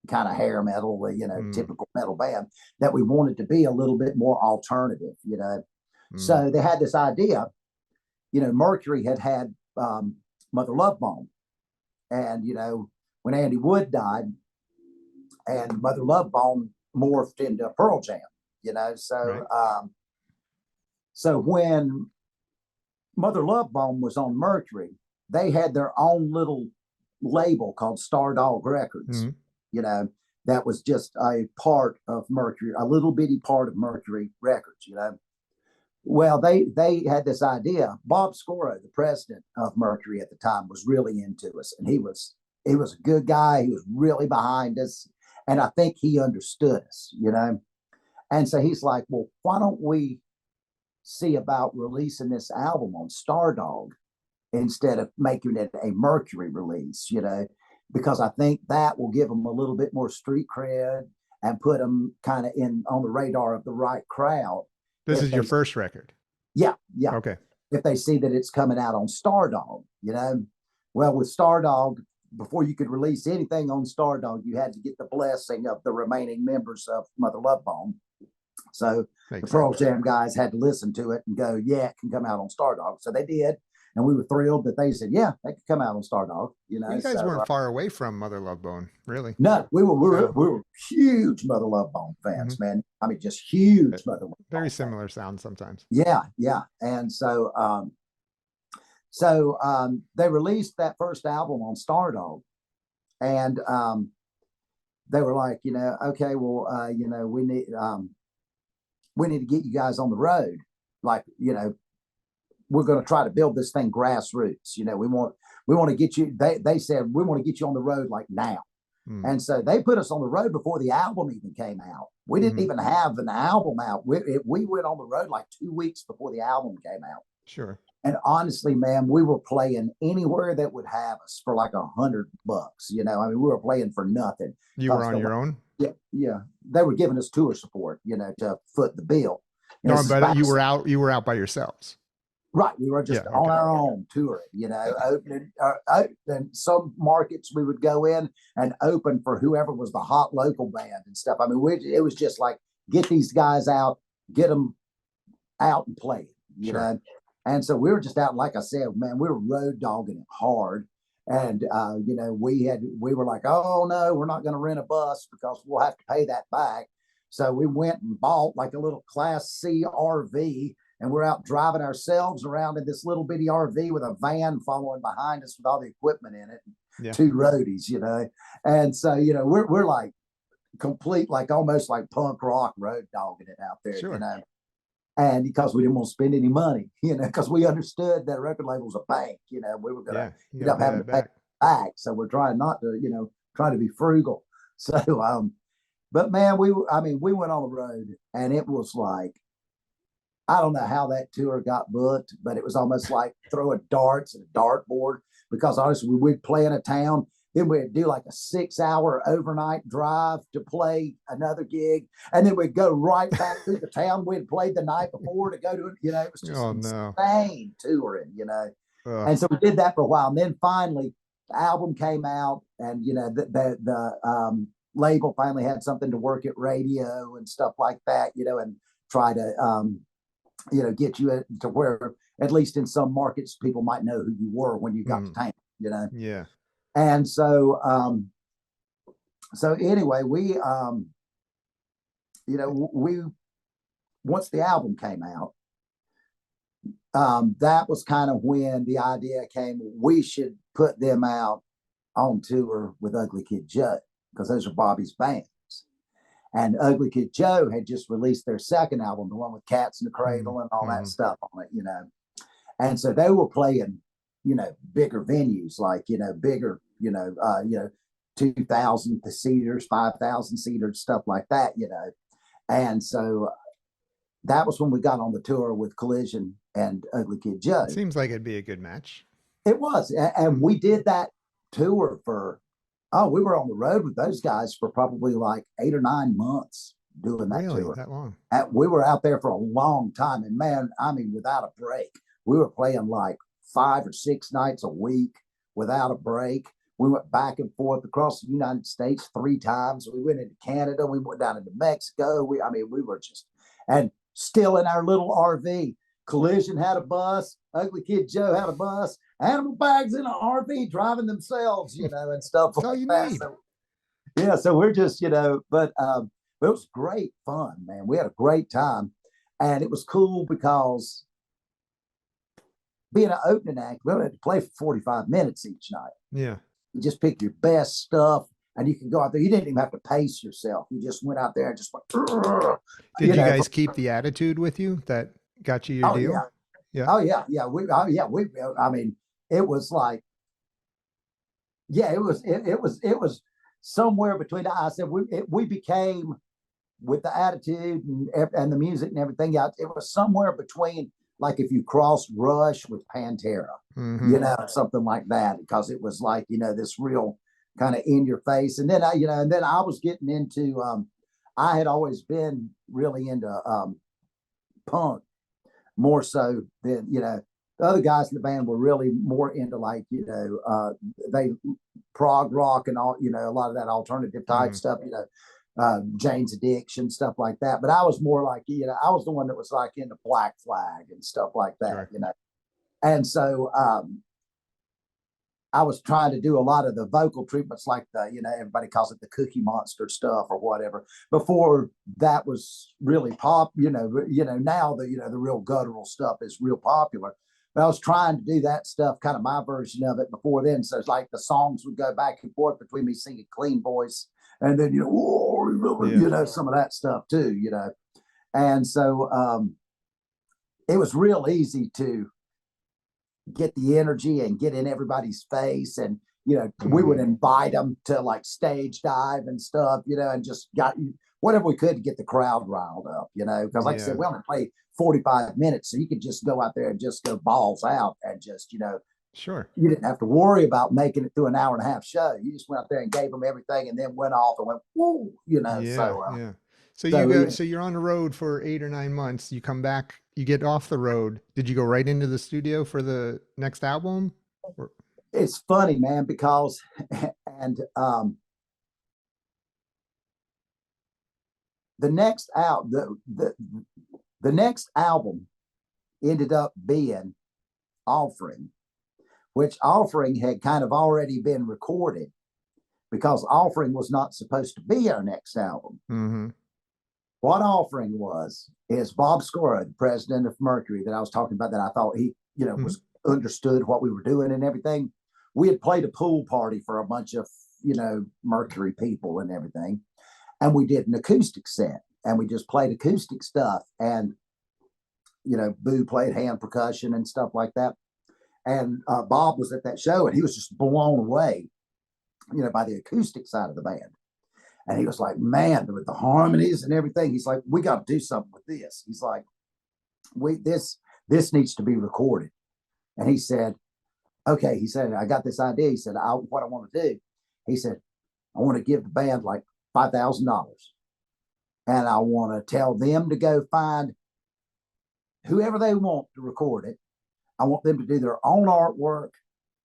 kind of hair metal, you know, typical metal band, that we wanted to be a little bit more alternative, you know. So they had this idea, you know, Mercury had Mother Love Bone. And, you know, when Andy Wood died, and Mother Love Bone morphed into Pearl Jam, you know. So, right. So when Mother Love Bone was on Mercury, they had their own little label called Stardog Records, you know, that was just a part of Mercury, a little bitty part of Mercury Records, you know. Well, they had this idea. Bob Scoro, the president of Mercury at the time, was really into us, and he was a good guy. He was really behind us, and I think he understood us, you know. And so he's like, "Well, why don't we see about releasing this album on Stardog instead of making it a Mercury release, you know, because I think that will give them a little bit more street cred and put them kind of in on the radar of the right crowd." This is your first record. Yeah, yeah. Okay. If they see that it's coming out on Stardog, you know, well, with Stardog, before you could release anything on Stardog, you had to get the blessing of the remaining members of Mother Love Bone. So the Pearl Jam guys had to listen to it and go, yeah, it can come out on Stardog. So they did. And we were thrilled that they said, yeah, they could come out on Stardog. You know, you guys weren't far away from Mother Love Bone, really. No, we were huge Mother Love Bone fans, man. I mean, just huge Mother Love Bone. Very similar sound sometimes. Yeah, yeah. And so they released that first album on Stardog, and they were like, you know, okay, well, you know, we need to get you guys on the road. Like, you know, we're going to try to build this thing grassroots. You know, we want to get you. They said we want to get you on the road like now, and so they put us on the road before the album even came out. We didn't even have an album out. We went on the road like 2 weeks before the album came out. Sure. And honestly, man, we were playing anywhere that would have us for like $100. You know, I mean, we were playing for nothing. You were on your own? Yeah, yeah. They were giving us tour support, you know, to foot the bill. No, but you were out by yourselves. Right. We were just on our own touring, you know, opening. And some markets we would go in and open for whoever was the hot local band and stuff. I mean, it was just like, get these guys out, get them out and play, you know. And so we were just out, like I said, man, we were road dogging it hard. And, you know, we were like, oh, no, we're not going to rent a bus because we'll have to pay that back. So we went and bought like a little Class C RV, and we're out driving ourselves around in this little bitty RV with a van following behind us with all the equipment in it, and 2 roadies, you know. And so, you know, we're like complete, like almost like punk rock road dogging it out there, you know. And because we didn't want to spend any money, you know, because we understood that record label was a bank, you know, we were going to end up having to pay back. So we're trying not to, you know, trying to be frugal. So, but man, we went on the road, and it was like, I don't know how that tour got booked, but it was almost like throwing darts at a dartboard, because honestly, we'd play in a town, then we'd do like a 6-hour overnight drive to play another gig, and then we'd go right back through the town we'd played the night before to go to it. You know, it was just insane touring, you know. And so we did that for a while, and then finally the album came out, and you know, the label finally had something to work at radio and stuff like that, you know, and try to you know, get you to where at least in some markets people might know who you were when you got to town, you know. Yeah. And so anyway, we you know, we once the album came out, that was kind of when the idea came, we should put them out on tour with Ugly Kid Joe, because those are Bobby's bands. And Ugly Kid Joe had just released their second album, the one with Cats in the Cradle and all that stuff on it, you know. And so they were playing, you know, bigger venues, like, you know, bigger, you know, 2,000 seaters, 5,000 seaters, stuff like that, you know. And so that was when we got on the tour with Collision and Ugly Kid Joe. Seems like it'd be a good match. It was. And we did that tour for, we were on the road with those guys for probably like 8 or 9 months doing that tour. That long? We were out there for a long time. And man, I mean, without a break. We were playing like 5 or 6 nights a week without a break. We went back and forth across the United States 3 times. We went into Canada. We went down into Mexico. We were just, and still in our little RV. Collision had a bus. Ugly Kid Joe had a bus. Animal Bags in an RV driving themselves, you know, and stuff like that. So, yeah, so we're just, you know, but it was great fun, man. We had a great time. And it was cool because being an opening act, we had to play for 45 minutes each night. Yeah. You just pick your best stuff. and you could go out there. You didn't even have to pace yourself. You just went out there and just went. Did you guys keep the attitude with you that got you your Oh deal? yeah, Yeah. oh yeah, yeah. We. I mean, it was like, yeah, it was somewhere between. I said we became with the attitude and the music and everything else. It was somewhere between like if you crossed Rush with Pantera, Mm-hmm. something like that, because it was like this real kind of in your face. And then and then I was getting into. I had always been really into punk more so than the other guys in the band were really more into like they prog rock and all a lot of that alternative type stuff Jane's Addiction, stuff like that. But I was more like I was the one that was like into Black Flag and stuff like that. Sure. And so I was trying to do a lot of the vocal treatments, like the everybody calls it the Cookie Monster stuff or whatever. Before that was really pop, now the real guttural stuff is real popular. But I was trying to do that stuff, kind of my version of it before then. So it's like the songs would go back and forth between me singing clean voice and then some of that stuff too, And so it was real easy to get the energy and get in everybody's face, and we would invite them to like stage dive and stuff, and just got whatever we could to get the crowd riled up, because like I said, we only play 45 minutes, so you could just go out there and just go balls out and just Sure. You didn't have to worry about making it through an hour and a half show. You just went out there and gave them everything, and then went off and went, whoa, Yeah. So you're on the road for 8 or 9 months. You come back, you get off the road. Did you go right into the studio for the next album? Or? It's funny, man, because and the next out the next album ended up being Offering, which Offering had kind of already been recorded, because Offering was not supposed to be our next album. Mm-hmm. What Offering is Bob Scora, the president of Mercury that I was talking about, that I thought he, was understood what we were doing and everything. We had played a pool party for a bunch of, Mercury people and everything. And we did an acoustic set, and we just played acoustic stuff. And, Boo played hand percussion and stuff like that. And Bob was at that show, and he was just blown away, by the acoustic side of the band. And he was like, man, with the harmonies and everything, he's like, we got to do something with this. He's like, this needs to be recorded. And he said, okay. He said, I got this idea. He said, what I want to do. He said, I want to give the band like $5,000. And I want to tell them to go find whoever they want to record it. I want them to do their own artwork,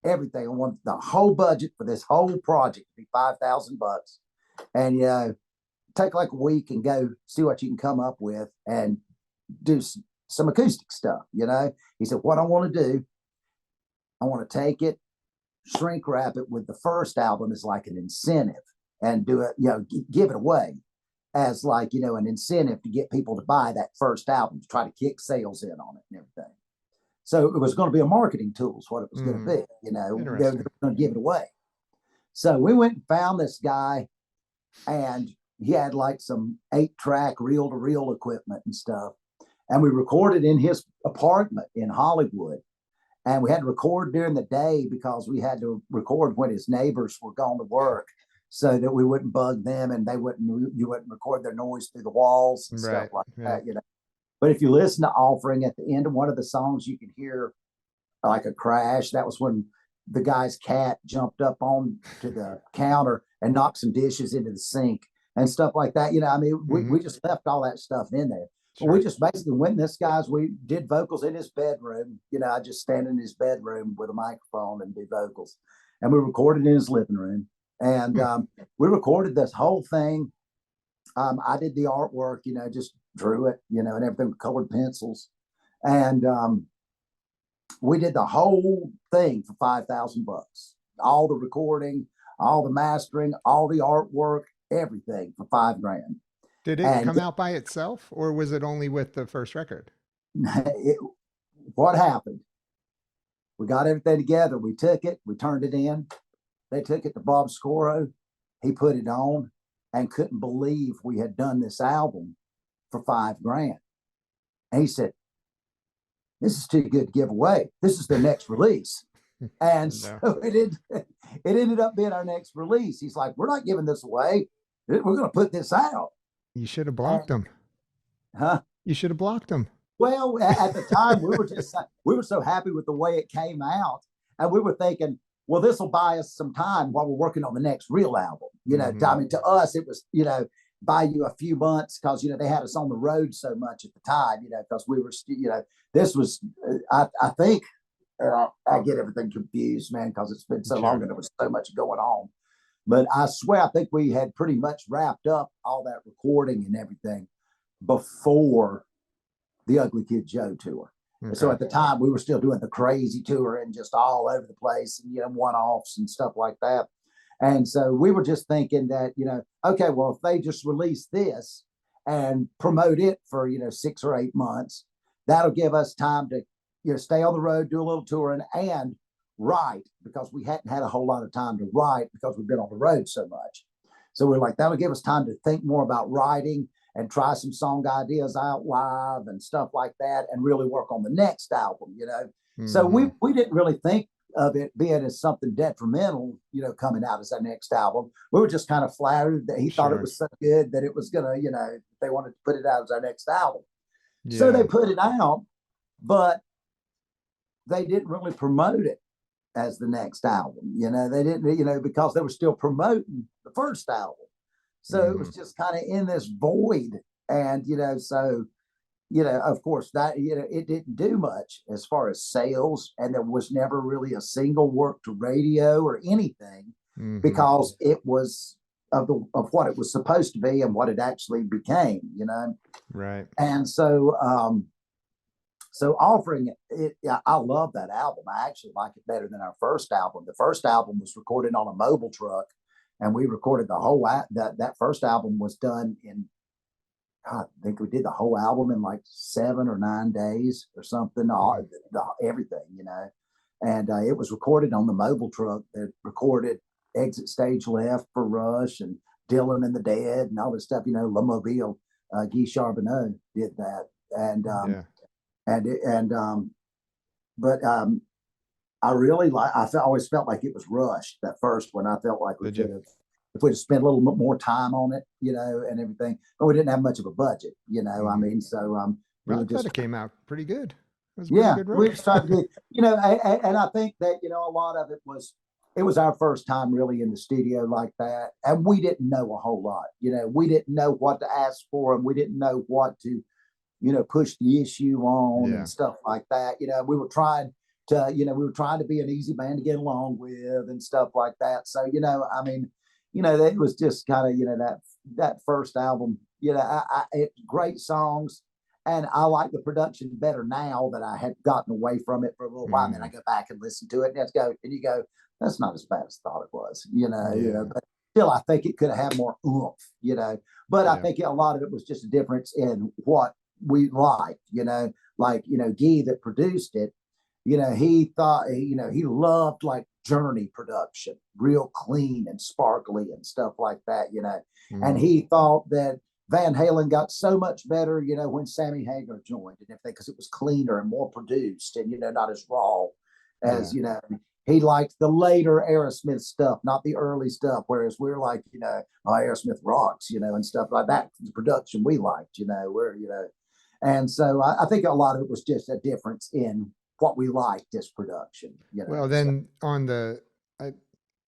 everything. I want the whole budget for this whole project to be $5,000. And take like a week and go see what you can come up with and do some acoustic stuff. He said, what I want to do, I want to take it, shrink wrap it with the first album as like an incentive, and do it, give it away as like, an incentive to get people to buy that first album, to try to kick sales in on it and everything. So it was going to be a marketing tool, is what it was going to be. They were going to give it away. So we went and found this guy, and he had like some 8-track reel-to-reel equipment and stuff. And we recorded in his apartment in Hollywood. And we had to record during the day, because we had to record when his neighbors were gone to work, so that we wouldn't bug them, and you wouldn't record their noise through the walls and stuff like that, But if you listen to Offering, at the end of one of the songs, you can hear like a crash. That was when the guy's cat jumped up on to the counter and knocked some dishes into the sink and stuff like that. We just left all that stuff in there. Sure. We just basically went in we did vocals in his bedroom. I just stand in his bedroom with a microphone and do vocals. And we recorded in his living room. And we recorded this whole thing. I did the artwork, just drew it, and everything with colored pencils. And we did the whole thing for $5,000. All the recording, all the mastering, all the artwork, everything for $5,000. Did it come out by itself, or was it only with the first record? What happened? We got everything together. We took it. We turned it in. They took it to Bob Scora. he put it on and couldn't believe we had done this album for $5,000. And he said, "This is too good to give away. This is the next release." And No. so it ended up being our next release. He's like, "We're not giving this away. We're going to put this out." You should have blocked him. Huh? You should have blocked him. Well, at the time, we were so happy with the way it came out, and we were thinking, well, this will buy us some time while we're working on the next real album. I mean, to us, it was buy you a few months because they had us on the road so much at the time. Because we were this was I think I get everything confused, man, because it's been so long and there was so much going on. But I swear, I think we had pretty much wrapped up all that recording and everything before the Ugly Kid Joe tour. Okay. So at the time, we were still doing the crazy tour and just all over the place and, one-offs and stuff like that. And so we were just thinking that, okay, well, if they just release this and promote it for, 6 or 8 months, that'll give us time to, stay on the road, do a little touring and write, because we hadn't had a whole lot of time to write because we've been on the road so much. So we're like, that'll give us time to think more about writing and try some song ideas out live and stuff like that, and really work on the next album, So we didn't really think of it being as something detrimental, coming out as our next album. We were just kind of flattered that he thought it was so good that it was gonna, they wanted to put it out as our next album. Yeah. So they put it out, but they didn't really promote it as the next album. They didn't, because they were still promoting the first album. So it was just kind of in this void. And, so, of course, that, it didn't do much as far as sales. And there was never really a single work to radio or anything because it was of what it was supposed to be and what it actually became, Right. And so, so offering it, I love that album. I actually like it better than our first album. The first album was recorded on a mobile truck. And we recorded the whole that first album was done in, I think we did the whole album in like 7 or 9 days or something, everything, and it was recorded on the mobile truck that recorded Exit Stage Left for Rush and Dylan and the Dead and all this stuff, La Mobile, Guy Charbonneau did that. But I really always felt like it was rushed, that first one. I felt like we could have, if we'd spent a little bit more time on it, and everything, but we didn't have much of a budget, I mean, so, I thought it came out pretty good. It was yeah, good we just tried to do, and I think that, a lot of it was our first time really in the studio like that. And we didn't know a whole lot, we didn't know what to ask for, and we didn't know what to, push the issue on and stuff like that. We were trying to be an easy band to get along with and stuff like that. So, I mean, it was just kind of, that first album, it's great songs. And I like the production better now that I had gotten away from it for a little while. And then I go back and listen to it and you go, that's not as bad as I thought it was, but still, I think it could have had more oomph, but I think a lot of it was just a difference in what we liked, like, Guy that produced it, he thought, he loved like Journey production, real clean and sparkly and stuff like that, and he thought that Van Halen got so much better, when Sammy Hagar joined and everything, because it was cleaner and more produced and, not as raw as, he liked the later Aerosmith stuff, not the early stuff. Whereas we're like, Aerosmith rocks, and stuff like that. The production we liked, and so I think a lot of it was just a difference in what we liked as production. Well, then on the,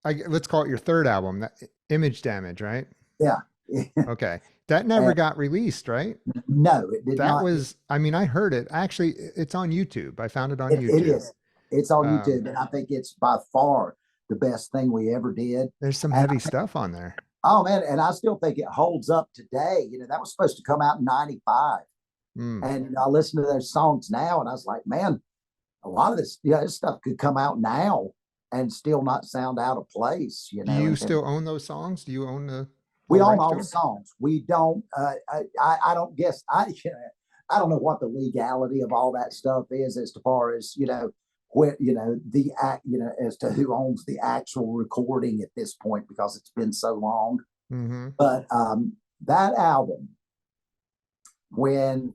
let's call it your third album, that Image Damage, right? Yeah. Okay. That never got released, right? No, it did not. That was, I mean, I heard it. Actually, it's on YouTube. I found it on YouTube. It is. It's on YouTube, and I think it's by far the best thing we ever did. There's some heavy stuff on there. Oh, man, and I still think it holds up today. That was supposed to come out in 95. And I listen to those songs now, and I was like, man, a lot of this stuff could come out now and still not sound out of place. Do you still own those songs? Do you own the? We own all the songs. We don't. I don't guess. I don't know what the legality of all that stuff is as far as where, the act, as to who owns the actual recording at this point because it's been so long. Mm-hmm. But that album, when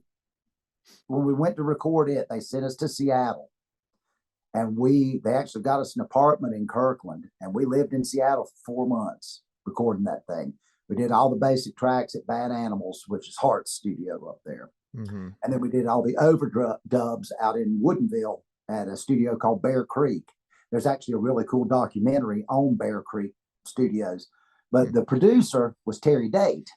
we went to record it, they sent us to Seattle, and they actually got us an apartment in Kirkland, and we lived in Seattle for 4 months recording that thing. We did all the basic tracks at Bad Animals, which is Hart's studio up there. Mm-hmm. And then we did all the overdubs out in Woodinville at a studio called Bear Creek. There's actually a really cool documentary on Bear Creek Studios. But the producer was Terry Date.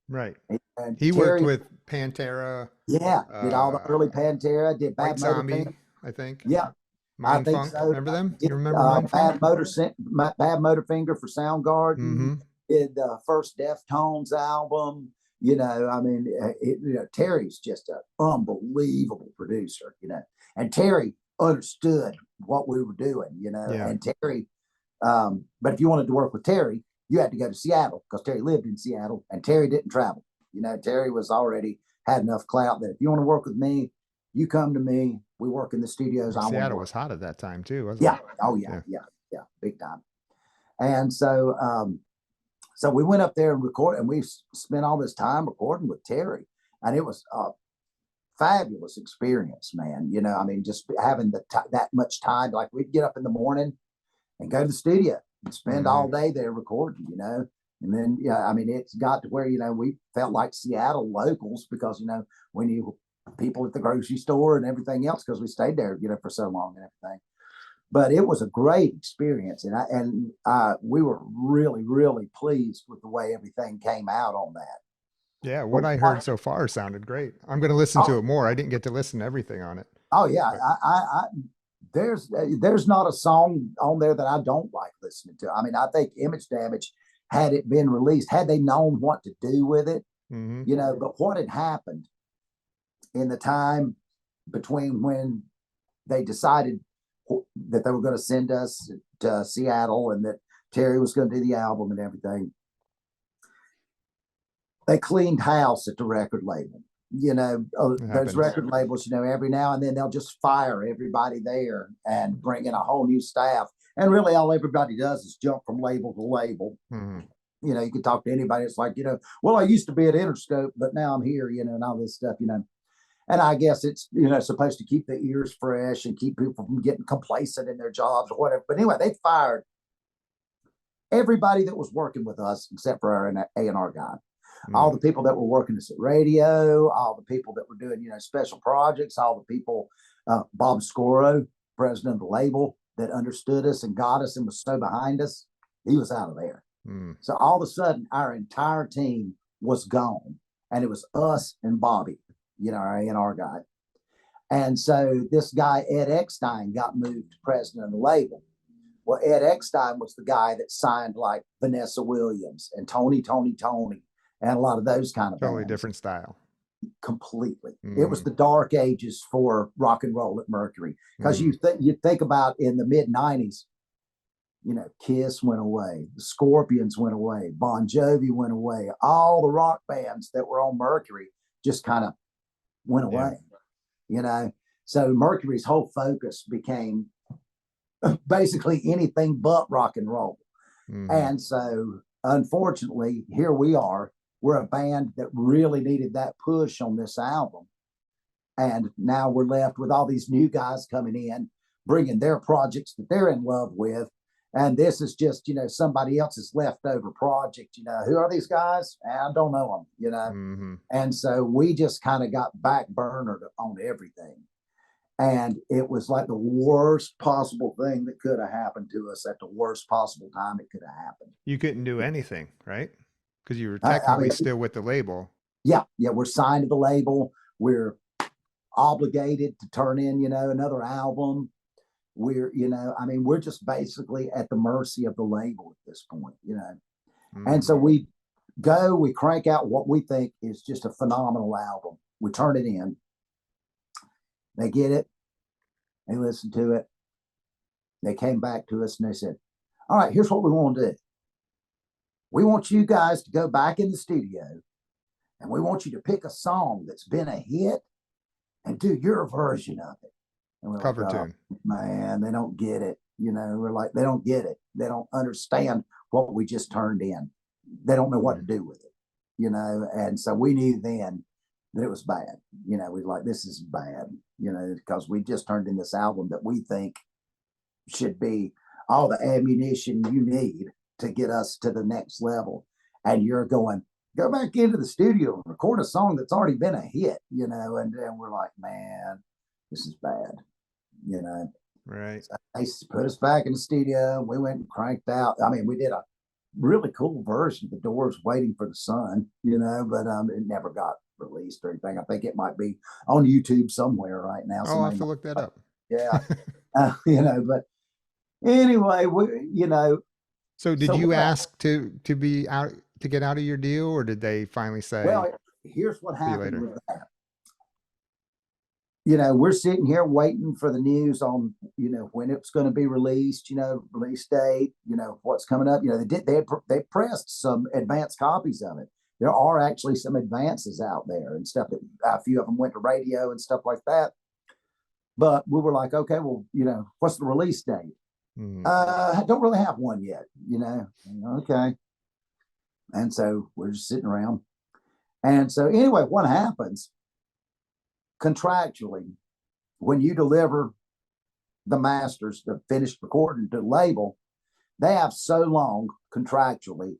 Right. And he Terry, worked with Pantera. Yeah, did all the early Pantera, did Bad Motor Zombie, Finger. I think. Yeah. Mind I think Funk. so. Remember them? Did, You remember Mind Funk? Bad Motor Finger for Soundgarden. Mm-hmm. Did the first Deftones album. Terry's just an unbelievable producer, and Terry understood what we were doing, Yeah. and Terry, but if you wanted to work with Terry, you had to go to Seattle because Terry lived in Seattle and Terry didn't travel. Terry was already had enough clout that if you want to work with me, you come to me, we work in the studios. Seattle was hot at that time too, wasn't yeah. it? Oh yeah. Big time. And so, so we went up there and recorded, and we spent all this time recording with Terry, and it was a fabulous experience, man. Just having that much time, like we'd get up in the morning and go to the studio and spend all day there recording, and then, it's got to where, we felt like Seattle locals because, we knew people at the grocery store and everything else because we stayed there, for so long and everything. But it was a great experience, and we were really, really pleased with the way everything came out on that. Yeah, what I heard so far sounded great. I'm going to listen to it more. I didn't get to listen to everything on it. Oh yeah, there's not a song on there that I don't like listening to. I think Image Damage, had it been released, had they known what to do with it, but what had happened in the time between when they decided that they were going to send us to Seattle and that Terry was going to do the album and everything, they cleaned house at the record label. Those record labels, every now and then they'll just fire everybody there and bring in a whole new staff. And really all everybody does is jump from label to label. Mm-hmm. You can talk to anybody. It's like, well, I used to be at Interscope, but now I'm here, and all this stuff, And I guess it's, supposed to keep the ears fresh and keep people from getting complacent in their jobs or whatever. But anyway, they fired everybody that was working with us except for our A&R guy. Mm. All the people that were working us at radio, all the people that were doing, special projects, all the people, Bob Scoro, president of the label, that understood us and got us and was so behind us, he was out of there. Mm. So all of a sudden, our entire team was gone. And it was us and Bobby, our A&R guy. And so this guy, Ed Eckstein, got moved to president of the label. Well, Ed Eckstein was the guy that signed like Vanessa Williams and Tony, and a lot of those kind of totally bands. Different style. Completely. It was the dark ages for rock and roll at Mercury. Because you think about in the mid-90s, Kiss went away, the Scorpions went away, Bon Jovi went away, all the rock bands that were on Mercury just kind of went away, So Mercury's whole focus became basically anything but rock and roll. Mm-hmm. And so, unfortunately, here we are. We're a band that really needed that push on this album. And now we're left with all these new guys coming in, bringing their projects that they're in love with. And this is just, somebody else's leftover project. Who are these guys? I don't know them, Mm-hmm. And so we just kind of got back burnered on everything. And it was like the worst possible thing that could have happened to us at the worst possible time it could have happened. You couldn't do anything, right? Because you were technically still with the label. Yeah. We're signed to the label. We're obligated to turn in, another album. We're, we're just basically at the mercy of the label at this point, Mm-hmm. And so we crank out what we think is just a phenomenal album. We turn it in. They get it. They listen to it. They came back to us and they said, all right, here's what we want to do. We want you guys to go back in the studio and we want you to pick a song that's been a hit and do your version of it. And we're like, Cover oh tune. man, they don't get it. We're like, they don't get it. They don't understand what we just turned in. They don't know what to do with it. And so we knew then that it was bad. We like, this is bad, because we just turned in this album that we think should be all the ammunition you need to get us to the next level. And you're going, go back into the studio and record a song that's already been a hit, and we're like, man, this is bad, Right. So they put us back in the studio. We went and cranked out. I mean, we did a really cool version of The Doors' Waiting for the Sun, but it never got released or anything. I think it might be on YouTube somewhere right now. Oh, I'll have to look that up. Yeah. But anyway, So did So you what ask to be out to get out of your deal, or did they finally say, well, here's what see you happened later? with that. We're sitting here waiting for the news on, when it's going to be released, release date, what's coming up. They pressed some advanced copies of it. There are actually some advances out there and stuff that a few of them went to radio and stuff like that. But we were like, okay, well, what's the release date? I don't really have one yet, okay. And so we're just sitting around. And so anyway, what happens contractually when you deliver the masters, the finished recording to the label, they have so long contractually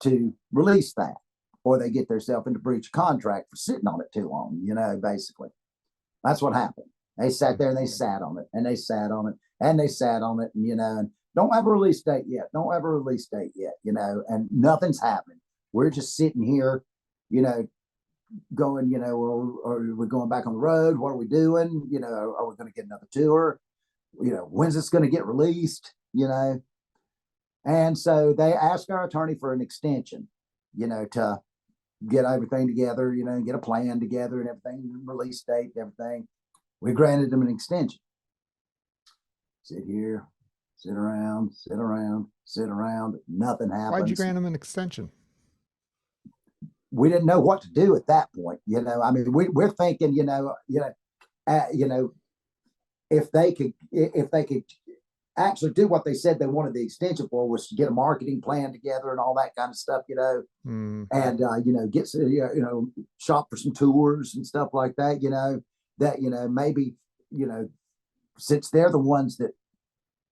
to release that, or they get themselves into breach of contract for sitting on it too long, basically. That's what happened. They sat there and they sat on it and they sat on it and they sat on it, and don't have a release date yet. Don't have a release date yet, and nothing's happening. We're just sitting here, going, are we going back on the road? What are we doing? Are we going to get another tour? When's this going to get released? And so they asked our attorney for an extension, to get everything together, get a plan together and everything, release date, everything. We granted them an extension. Sit here, sit around, nothing happens. Why'd you grant them an extension? We didn't know what to do at that point. I mean, we're thinking, if they could actually do what they said they wanted the extension for, was to get a marketing plan together and all that kind of stuff, and get shop for some tours and stuff like that, that maybe, since they're the ones that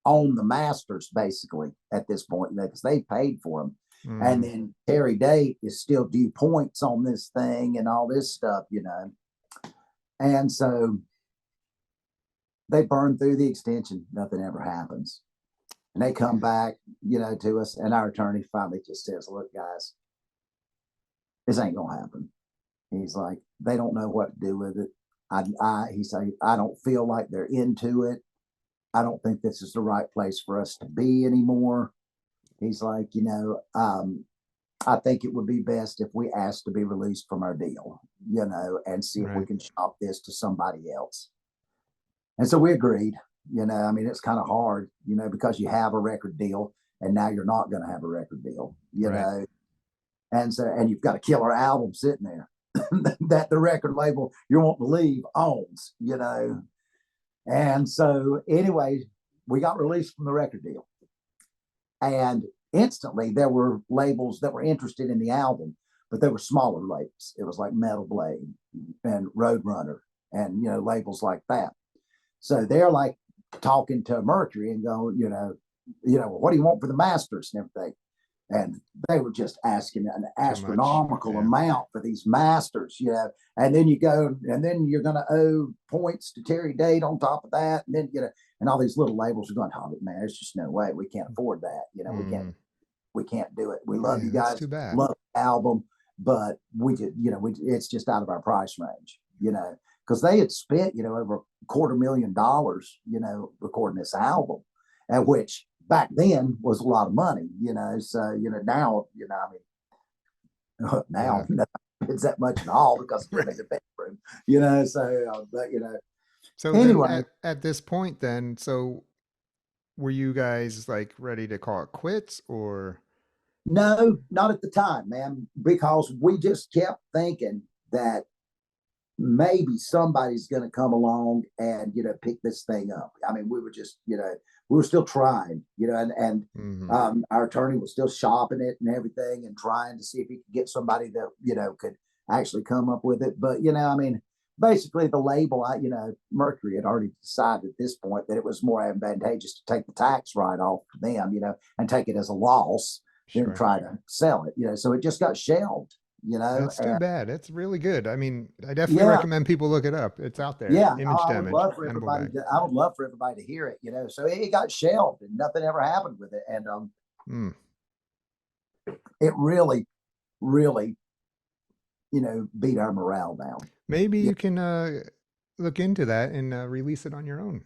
own the masters basically at this point, because they paid for them. And then Terry Date is still due points on this thing and all this stuff, And so they burn through the extension. Nothing ever happens. And they come back, to us. And our attorney finally just says, look, guys, this ain't going to happen. He's like, they don't know what to do with it. He said, I don't feel like they're into it. I don't think this is the right place for us to be anymore. He's like, I think it would be best if we asked to be released from our deal, and see if we can shop this to somebody else. And so we agreed, I mean, it's kind of hard, because you have a record deal and now you're not going to have a record deal, know. And so, and you've got a killer album sitting there that the record label you want to leave owns, And so anyway, we got released from the record deal. And instantly there were labels that were interested in the album, but they were smaller labels. It was like Metal Blade and Roadrunner and, labels like that. So they're like talking to Mercury and going, what do you want for the masters and everything? And they were just asking an astronomical amount for these masters, and then you go, and then you're going to owe points to Terry Date on top of that. And then, and all these little labels are going, oh, man, there's just no way. We can't afford that. We can't do it. We love you guys. Too bad. Love the album, but we just, it's just out of our price range, because they had spent, over $250,000, recording this album, at which back then was a lot of money, so, now, I mean, now it's that much at all because we're in the bedroom, so, but, So anyway, at this point then, so were you guys like ready to call it quits, or? No, not at the time, man, because we just kept thinking that maybe somebody's going to come along and, pick this thing up. I mean, we were just, we were still trying, and our attorney was still shopping it and everything and trying to see if he could get somebody that, could actually come up with it. But, I mean, basically the label, Mercury had already decided at this point that it was more advantageous to take the tax write-off to them, and take it as a loss than try to sell it, so it just got shelved. That's too bad. It's really good. I mean, I definitely recommend people look it up. It's out there. Yeah, Image I would damage. love for everybody. I would love for everybody to hear it. So it got shelved and nothing ever happened with it, and it really, really, beat our morale down. Maybe you can look into that and release it on your own.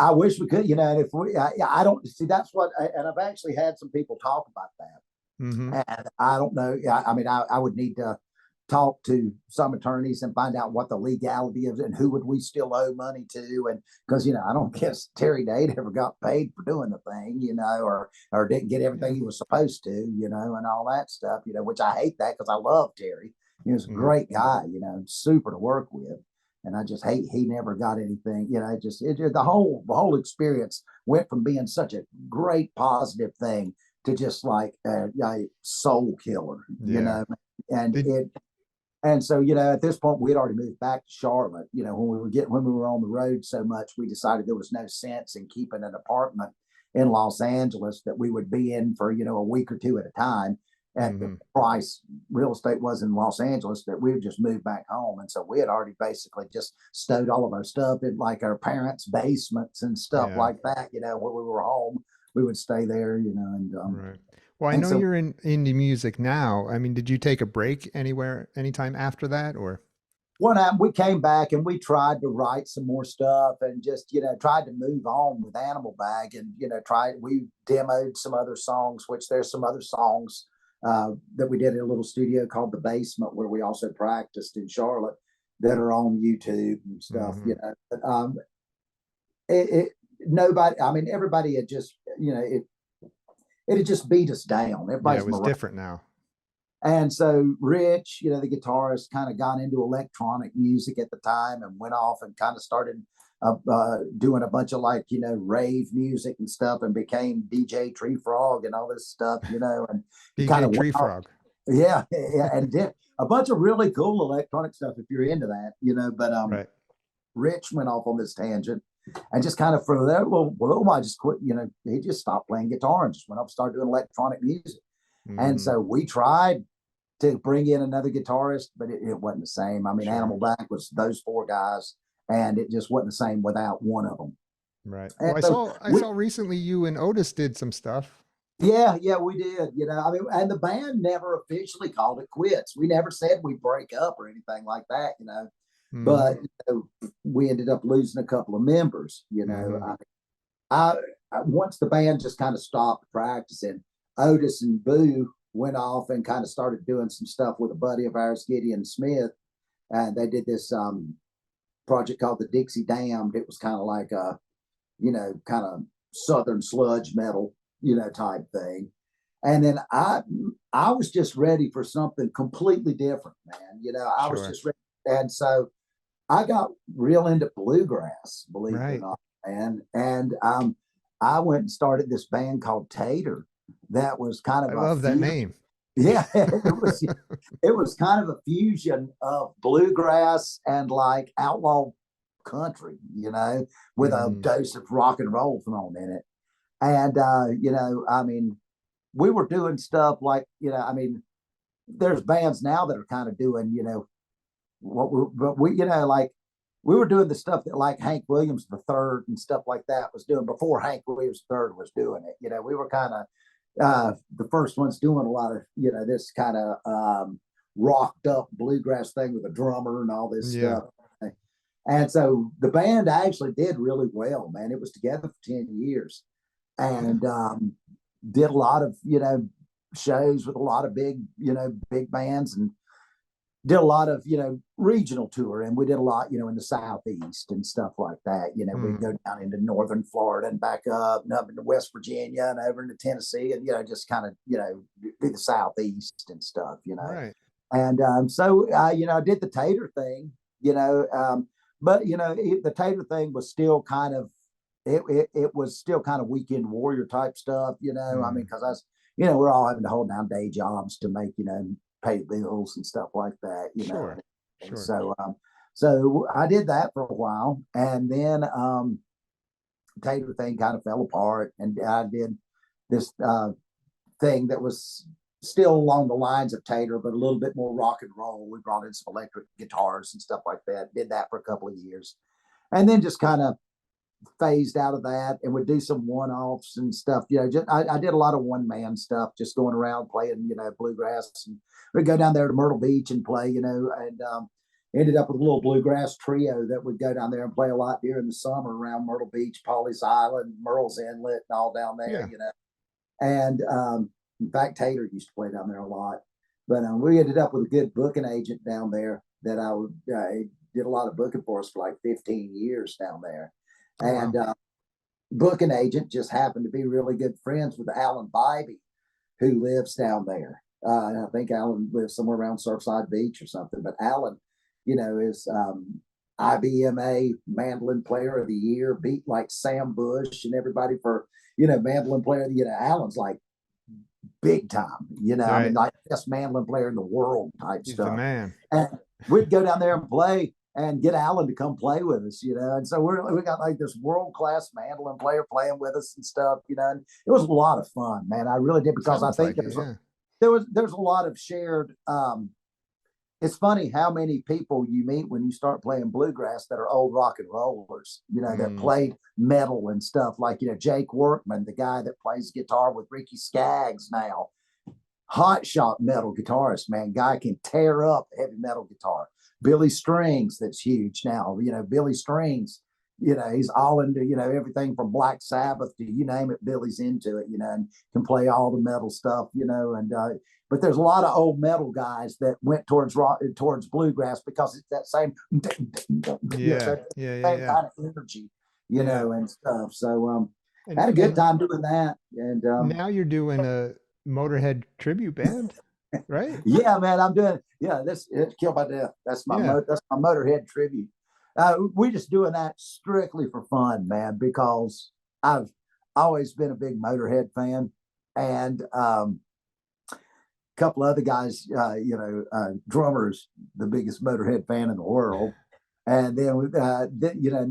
I wish we could. And if I don't see, that's what. And I've actually had some people talk about that. And I don't know. I mean, I would need to talk to some attorneys and find out what the legality is and who would we still owe money to. And because, I don't guess Terry Dade ever got paid for doing the thing, or didn't get everything he was supposed to, and all that stuff, which I hate that because I love Terry. He was a great guy, super to work with. And I just hate he never got anything, the whole experience went from being such a great positive thing to just like a soul killer, and so at this point we had already moved back to Charlotte. When we were on the road so much, we decided there was no sense in keeping an apartment in Los Angeles that we would be in for a week or two at a time. At the price real estate was in Los Angeles, that we would just move back home, and so we had already basically just stowed all of our stuff in like our parents' basements and stuff like that. When we were home, we would stay there, and right. Well, I know you're in indie music now. I mean, did you take a break anytime after that, or? One time we came back and we tried to write some more stuff and just, tried to move on with Animal Bag, and, we demoed some other songs, which there's some other songs that we did in a little studio called The Basement, where we also practiced in Charlotte, that are on YouTube and stuff, But, nobody, I mean, everybody had just, it had just beat us down. Everybody's it was different now. And so Rich, the guitarist, kind of got into electronic music at the time and went off and kind of started doing a bunch of rave music and stuff, and became DJ Tree Frog and all this stuff, and DJ kind of Tree Frog. Yeah, and did a bunch of really cool electronic stuff if you're into that, but right. Rich went off on this tangent. And just kind of from there, I just quit, he just stopped playing guitar and just went up and started doing electronic music. And so we tried to bring in another guitarist, but it wasn't the same. I mean, Animal Bag was those four guys, and it just wasn't the same without one of them. Right. Well, I saw recently you and Otis did some stuff. Yeah, we did. I mean, and the band never officially called it quits. We never said we'd break up or anything like that, But we ended up losing a couple of members. I once the band just kind of stopped practicing, Otis and Boo went off and kind of started doing some stuff with a buddy of ours, Gideon Smith, and they did this project called the Dixie Damned. It was kind of like a, kind of Southern sludge metal, type thing. And then I was just ready for something completely different, man. I was just ready, and so I got real into bluegrass, believe it or not, man. And I went and started this band called Tater. That was kind of I love that name. Yeah, it was kind of a fusion of bluegrass and like outlaw country, with a dose of rock and roll thrown in it. And I mean, we were doing stuff like, I mean, there's bands now that are kind of doing, but we were doing the stuff that like Hank Williams III and stuff like that was doing before Hank Williams III was doing it. We were kind of the first ones doing a lot of, this kind of rocked up bluegrass thing with a drummer and all this stuff. And so the band actually did really well, man. It was together for 10 years and did a lot of, shows with a lot of big bands, and did a lot of, regional tour. And we did a lot, in the Southeast and stuff like that. We'd go down into Northern Florida and back up and up into West Virginia and over into Tennessee, and, just kind of, do the Southeast and stuff, Right. And so I did the Tater thing, but the Tater thing was still kind of it was still kind of weekend warrior type stuff, I mean, because I was, we're all having to hold down day jobs to make, pay bills and stuff like that, Sure. And Sure. so I did that for a while, and then Tater thing kind of fell apart, and I did this thing that was still along the lines of Tater, but a little bit more rock and roll. We brought in some electric guitars and stuff like that. Did that for a couple of years, and then just kind of phased out of that, and would do some one-offs and stuff. I did a lot of one-man stuff, just going around playing, bluegrass, and we'd go down there to Myrtle Beach and play, and ended up with a little bluegrass trio that would go down there and play a lot during the summer around Myrtle Beach, Pawleys Island, Merle's Inlet, and all down there, Yeah. And in fact, Tater used to play down there a lot. But we ended up with a good booking agent down there that did a lot of booking for us for like 15 years down there. Oh, wow. And booking agent just happened to be really good friends with Alan Bybee, who lives down there. I think Alan lives somewhere around Surfside Beach or something. But Alan, is IBMA mandolin player of the year, beat like Sam Bush and everybody for, mandolin player. Alan's like big time, I mean, like best mandolin player in the world type He's stuff. the man. And we'd go down there and play and get Alan to come play with us, And so we got like this world-class mandolin player playing with us and stuff, and it was a lot of fun, man. I really did, because Sounds I think like there's a lot of shared it's funny how many people you meet when you start playing bluegrass that are old rock and rollers, that played metal and stuff, like, Jake Workman, the guy that plays guitar with Ricky Skaggs now, hot shot metal guitarist, man, guy can tear up heavy metal guitar. Billy Strings, that's huge now, Billy Strings, he's all into, everything from Black Sabbath to you name it, Billy's into it, and can play all the metal stuff, and but there's a lot of old metal guys that went towards bluegrass because it's that same yeah. kind of energy, and stuff. So had a good time doing that. And now you're doing a Motorhead tribute band, right? Yeah, man, I'm doing this Kill by Death. That's my Motorhead tribute. We're just doing that strictly for fun, man, because I've always been a big Motorhead fan, and couple other guys, drummers, the biggest Motorhead fan in the world. And then, and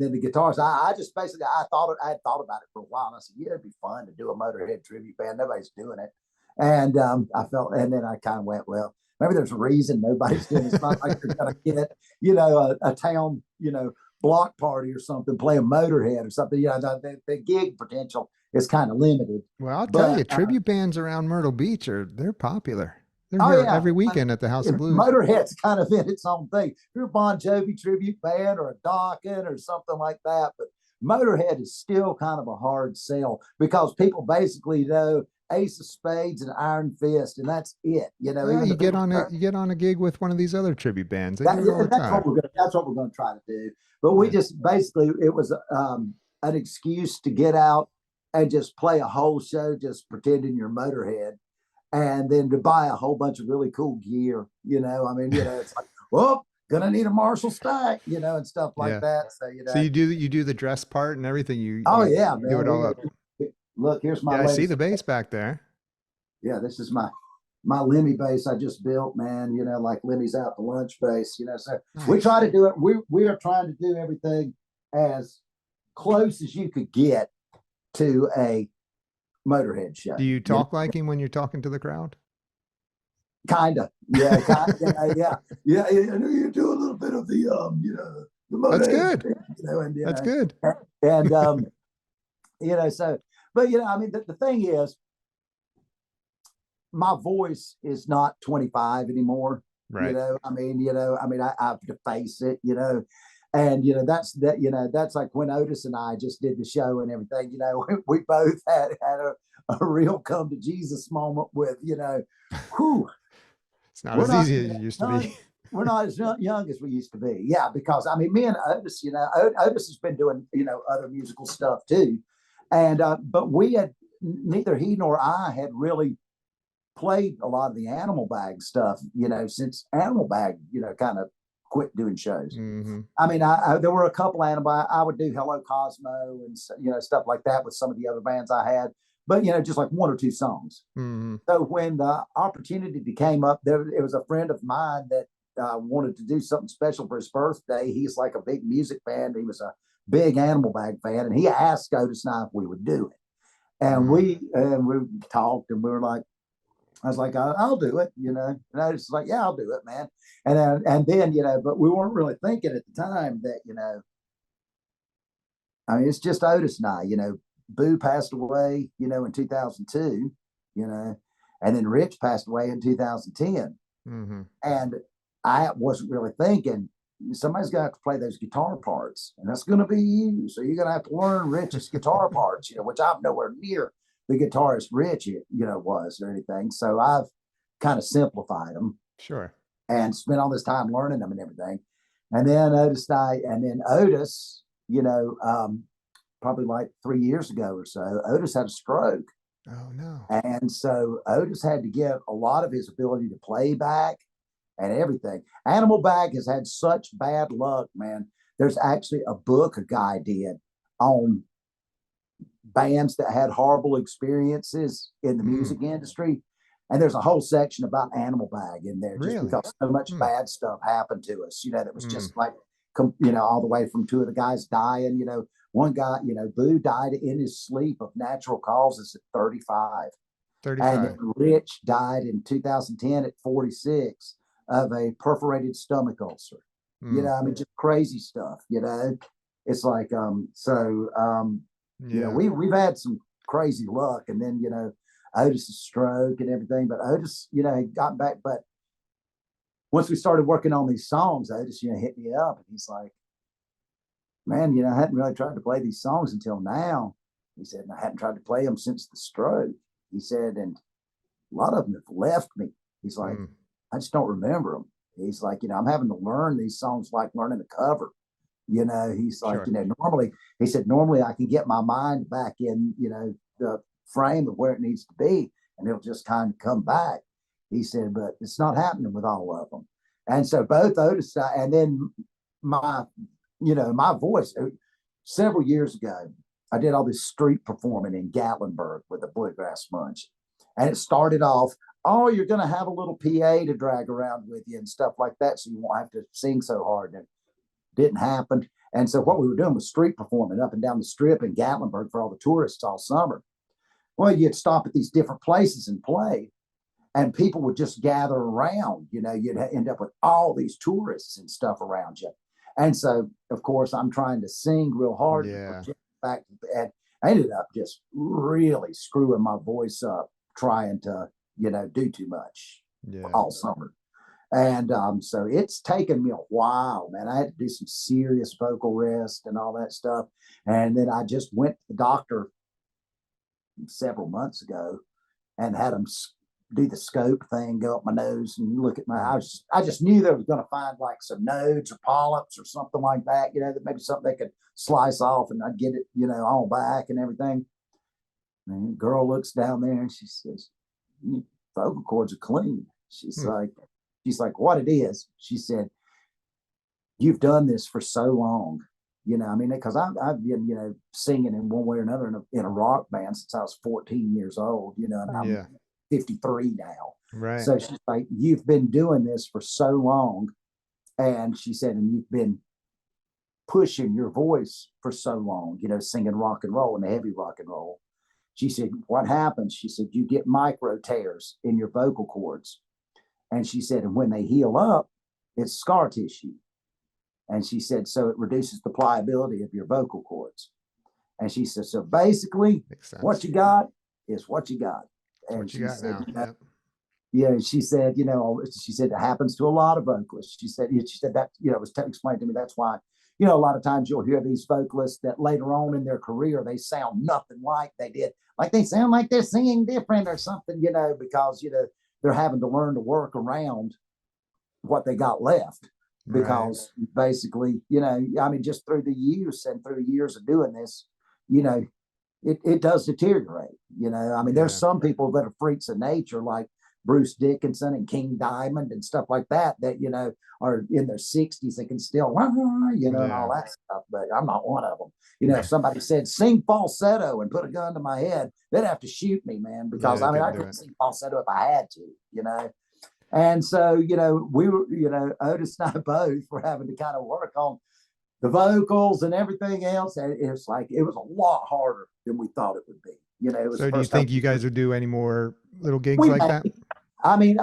then the guitars. I just basically, I had thought about it for a while. And I said, yeah, it'd be fun to do a Motorhead tribute band. Nobody's doing it. And I felt, and then I kind of went, well, maybe there's a reason nobody's doing it. It's not like you're going to get, a town, block party or something, play a Motorhead or something. The gig potential is kind of limited. Well, I'll tell you, tribute bands around Myrtle Beach they're popular. They're here every weekend at the House of Blues. Motorhead's kind of in its own thing. If you're a Bon Jovi tribute band or a Dokken or something like that, but Motorhead is still kind of a hard sell, because people basically know Ace of Spades and Iron Fist, and that's it. Well, you get on a gig with one of these other tribute bands. That's what we're going to try to do. But we just basically, it was an excuse to get out and just play a whole show, just pretending you're Motorhead, and then to buy a whole bunch of really cool gear. I mean, it's like, well, gonna need a Marshall stack, and stuff like that. So so you do the dress part and everything. You man, do it all up. Look, here's my. I see the bass back there. Yeah, this is my Lemmy bass I just built, man. Like Lemmy's out to lunch bass. So nice. We try to do it. We are trying to do everything as close as you could get to a Motorhead show. Do you talk like him when you're talking to the crowd? Kinda, yeah, yeah. You do a little bit of the the Motorhead. That's good. And, that's good. And so, but I mean, the thing is, my voice is not 25 anymore. Right. I have to face it. And that's like when Otis and I just did the show and everything. We both had a real come to Jesus moment with, whew. It's not as easy as it used to be. We're not as young as we used to be. Yeah, because I mean, me and Otis, Otis has been doing, other musical stuff too. And but we had, neither he nor I had really played a lot of the Animal Bag stuff, since Animal Bag, kind of quit doing shows. Mm-hmm. I mean, I there were a couple Animal Bag. I would do Hello Cosmo and stuff like that with some of the other bands I had, but just like one or two songs. Mm-hmm. So when the opportunity came up, it was a friend of mine that wanted to do something special for his birthday. He's like a big music fan. He was a big Animal Bag fan, and he asked Otis and I if we would do it. And we talked, and we were like, I was like, I'll do it, And I was like, yeah, I'll do it, man. And then, but we weren't really thinking at the time that, I mean, it's just Otis and I, Boo passed away, in 2002, and then Rich passed away in 2010. Mm-hmm. And I wasn't really thinking somebody's got to play those guitar parts, and that's going to be you. So you're going to have to learn Rich's guitar parts, which I'm nowhere near the guitarist Rich, was or anything. So I've kind of simplified them. Sure. And spent all this time learning them and everything. And then Otis probably like 3 years ago or so, Otis had a stroke. Oh no. And so Otis had to give a lot of his ability to play back and everything. Animal Bag has had such bad luck, man. There's actually a book a guy did on bands that had horrible experiences in the music industry. And there's a whole section about Animal Bag in there, just because so much bad stuff happened to us, that was just like, all the way from two of the guys dying, one guy, Boo died in his sleep of natural causes at 35. And Rich died in 2010 at 46 of a perforated stomach ulcer. I mean, just crazy stuff, it's like, we've had some crazy luck. And then, Otis's stroke and everything, but Otis, had gotten back. But once we started working on these songs, Otis, hit me up, and he's like, man, I hadn't really tried to play these songs until now. He said, and I hadn't tried to play them since the stroke. He said, and a lot of them have left me. He's like, I just don't remember them. He's like, I'm having to learn these songs like learning a cover. He's like, normally I can get my mind back in, the frame of where it needs to be, and it'll just kind of come back. He said, but it's not happening with all of them. And so both Otis and then my voice, several years ago, I did all this street performing in Gatlinburg with the Bluegrass Bunch. And it started off, you're going to have a little PA to drag around with you and stuff like that, so you won't have to sing so hard. And it didn't happen. And so what we were doing was street performing up and down the strip in Gatlinburg for all the tourists all summer. Well, you'd stop at these different places and play, and people would just gather around. You'd end up with all these tourists and stuff around you. And so, of course, I'm trying to sing real hard. Yeah. And I ended up just really screwing my voice up, trying to, do too much all summer. And so it's taken me a while, man. I had to do some serious vocal rest and all that stuff. And then I just went to the doctor several months ago and had them do the scope thing, go up my nose and look at I just knew they was going to find like some nodes or polyps or something like that, that maybe something they could slice off, and I'd get it, all back and everything. And the girl looks down there and she says, vocal cords are clean. She's like, what it is? She said, you've done this for so long. Because I've been, singing in one way or another in a rock band since I was 14 years old, and I'm 53 now. Right. So she's like, you've been doing this for so long. And she said, and you've been pushing your voice for so long, singing rock and roll and heavy rock and roll. She said, what happens? She said, you get micro tears in your vocal cords. And she said, and when they heal up, it's scar tissue. And she said, so it reduces the pliability of your vocal cords. And she said, so basically what you got is what you got. And she said, she said, she said it happens to a lot of vocalists. She said that, it was explained to me. That's why, a lot of times you'll hear these vocalists that later on in their career, they sound nothing like they did. Like they sound like they're singing different or something, because, they're having to learn to work around what they got left. Because basically, just through the years of doing this, it does deteriorate. There's some people that are freaks of nature, like Bruce Dickinson and King Diamond and stuff like that, are in their 60s and can still, and all that stuff. But I'm not one of them. If somebody said sing falsetto and put a gun to my head, they'd have to shoot me, man, because I couldn't sing falsetto if I had to. And so, we were, Otis and I both were having to kind of work on the vocals and everything else. And it was a lot harder than we thought it would be. So do you think you guys would do any more little gigs like that? I mean,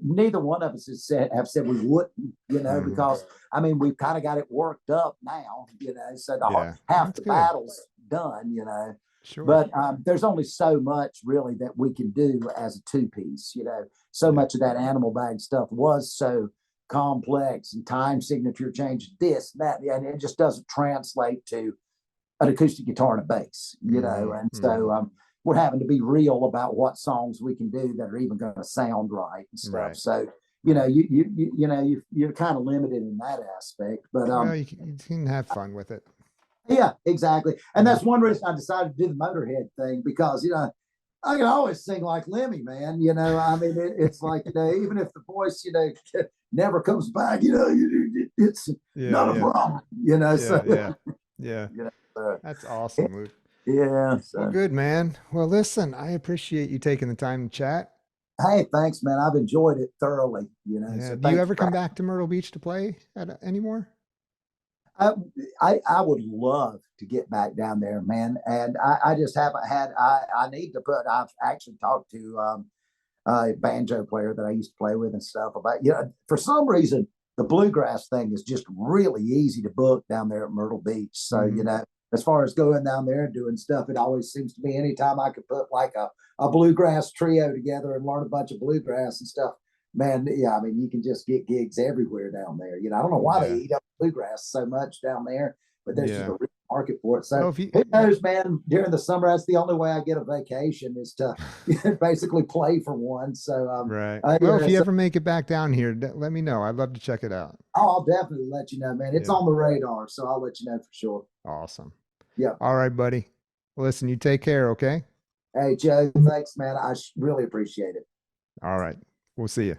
neither one of us have said we wouldn't, because we've kind of got it worked up now, so half the battle's done, Sure. But there's only so much really that we can do as a two-piece, so much of that Animal Bag stuff was so complex and time signature change, this, that, and it just doesn't translate to an acoustic guitar and a bass, and so we're having to be real about what songs we can do that are even going to sound right and stuff. Right. So, you're kind of limited in that aspect, but you can have fun with it. Yeah, exactly. And that's one reason I decided to do the Motorhead thing, because, I can always sing like Lemmy, man. It's like, even if the voice, never comes back, it's not a problem, Yeah. That's awesome, Luke. Yeah. So. Well, good, man. Well, listen, I appreciate you taking the time to chat. Hey, thanks, man. I've enjoyed it thoroughly. So do you ever come back to Myrtle Beach to play anymore? I would love to get back down there, man. And I just haven't had, I've actually talked to a banjo player that I used to play with and stuff about, for some reason, the bluegrass thing is just really easy to book down there at Myrtle Beach. So, as far as going down there and doing stuff, it always seems to me anytime I could put like a bluegrass trio together and learn a bunch of bluegrass and stuff, man, you can just get gigs everywhere down there. I don't know why they eat up bluegrass so much down there, but there's just a real market for it. So who knows, man, during the summer, that's the only way I get a vacation is to basically play for one. So, right. Well, if you ever make it back down here, let me know. I'd love to check it out. Oh, I'll definitely let you know, man. It's on the radar, so I'll let you know for sure. Awesome. Yeah. All right, buddy. Listen, you take care, okay? Hey, Joe, thanks, man. I really appreciate it. All right. We'll see you.